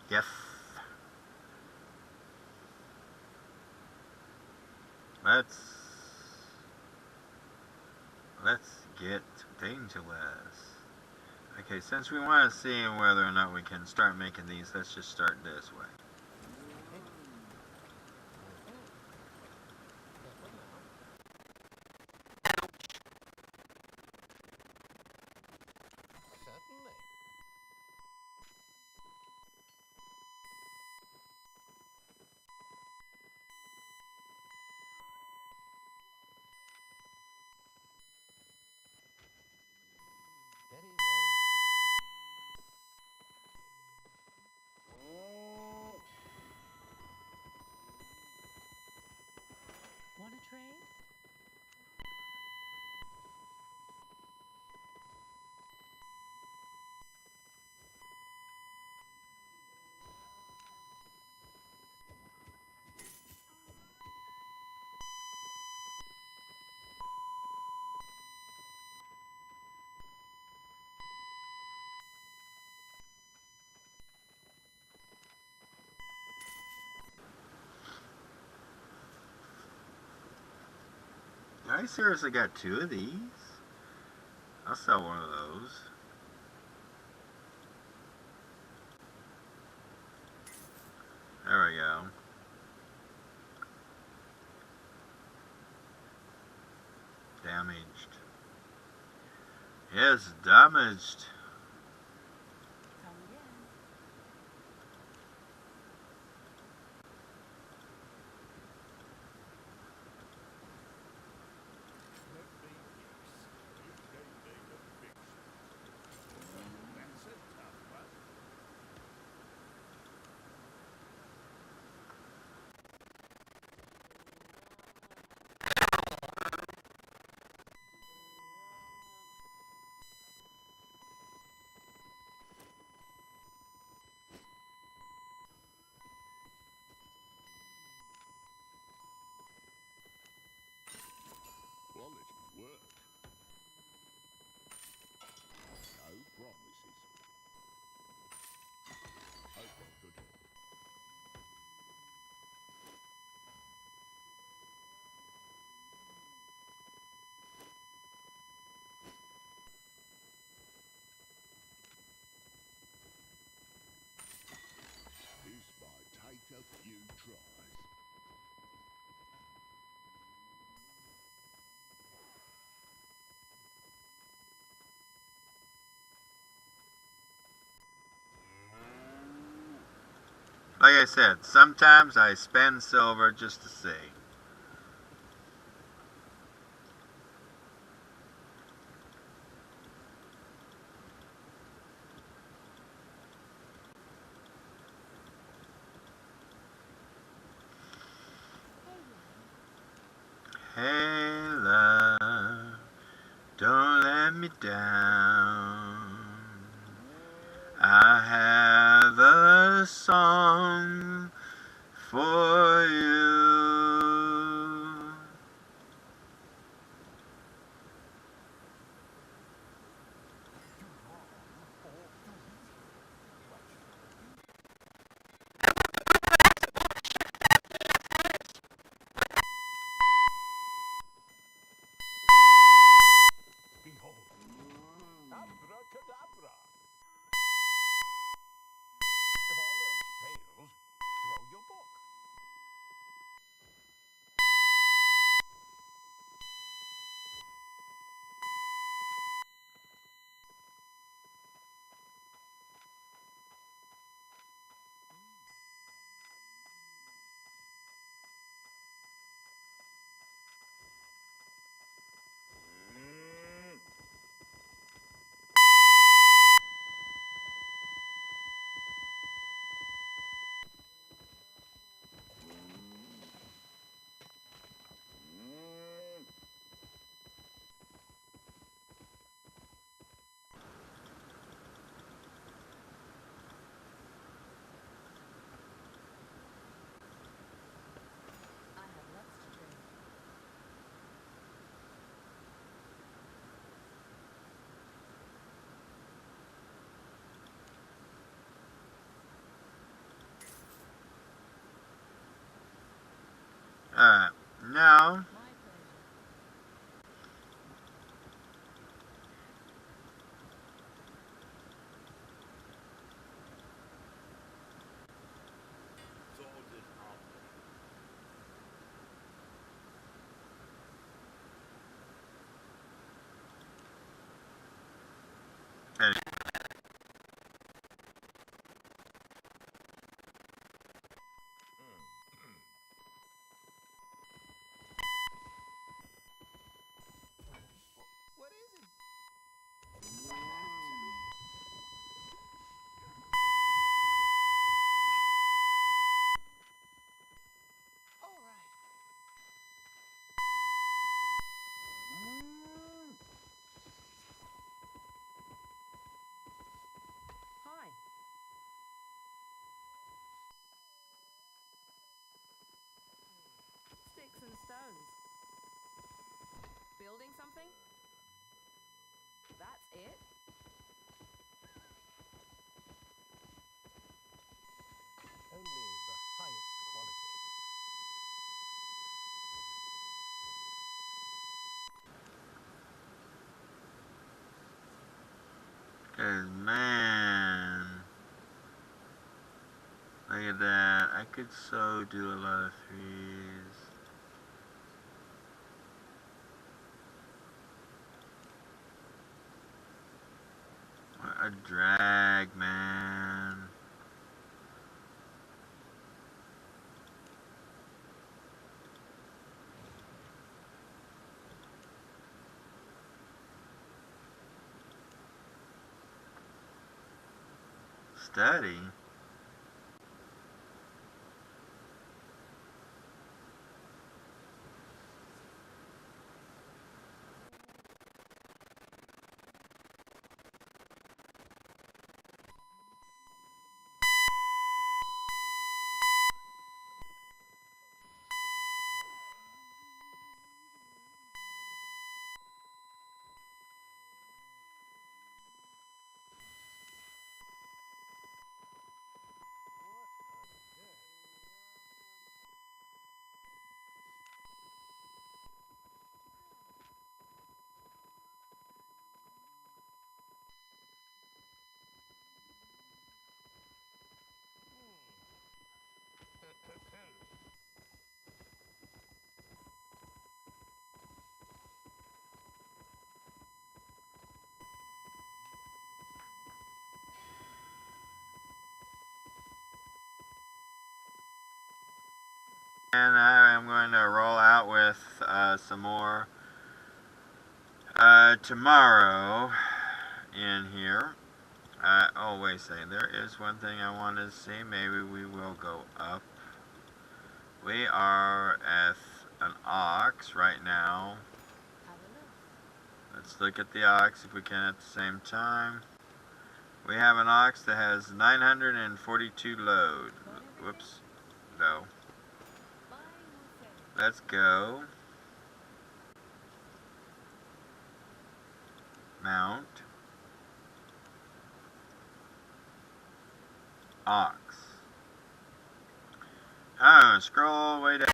Yes. Let's get dangerous. Okay, since we want to see whether or not we can start making these, let's just start this way. Certainly. Very well. Want to trade? I seriously got 2 of these. I'll sell one of those. There we go. Damaged. Yes, damaged. Come again. Like I said, sometimes I spend silver just to see. Hey, love, don't let me down. I have a song for you. Too long or too easy? What shall it be? Behold. Abracadabra. If all else fails, throw your book. I have lots to drink. Now, My pleasure. Salted omelet. and What is it? If I have to. All right. Hi. Sticks and stones. Building something? That's it? Only the highest quality. cause man, look at that. I could so do a lot of threes. What a drag, man. Steady. And I am going to roll out with some more tomorrow in here. Oh, wait a second. There is one thing I want to see. Maybe we will go up. We are at an ox right now. Have a look. Let's look at the ox if we can at the same time. We have an ox that has 942 load. Whoops. No. Buying or selling? Let's go. Mount. Ox. Oh, scroll all the way down.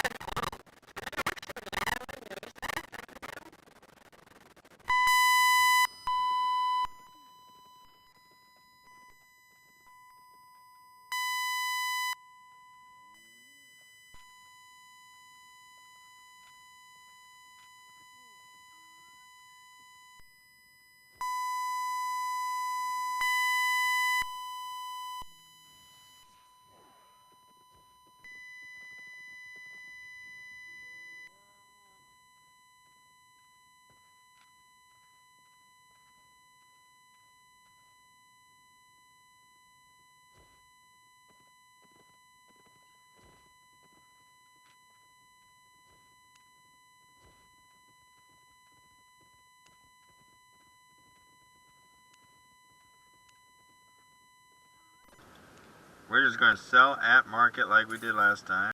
We're just going to sell at market like we did last time.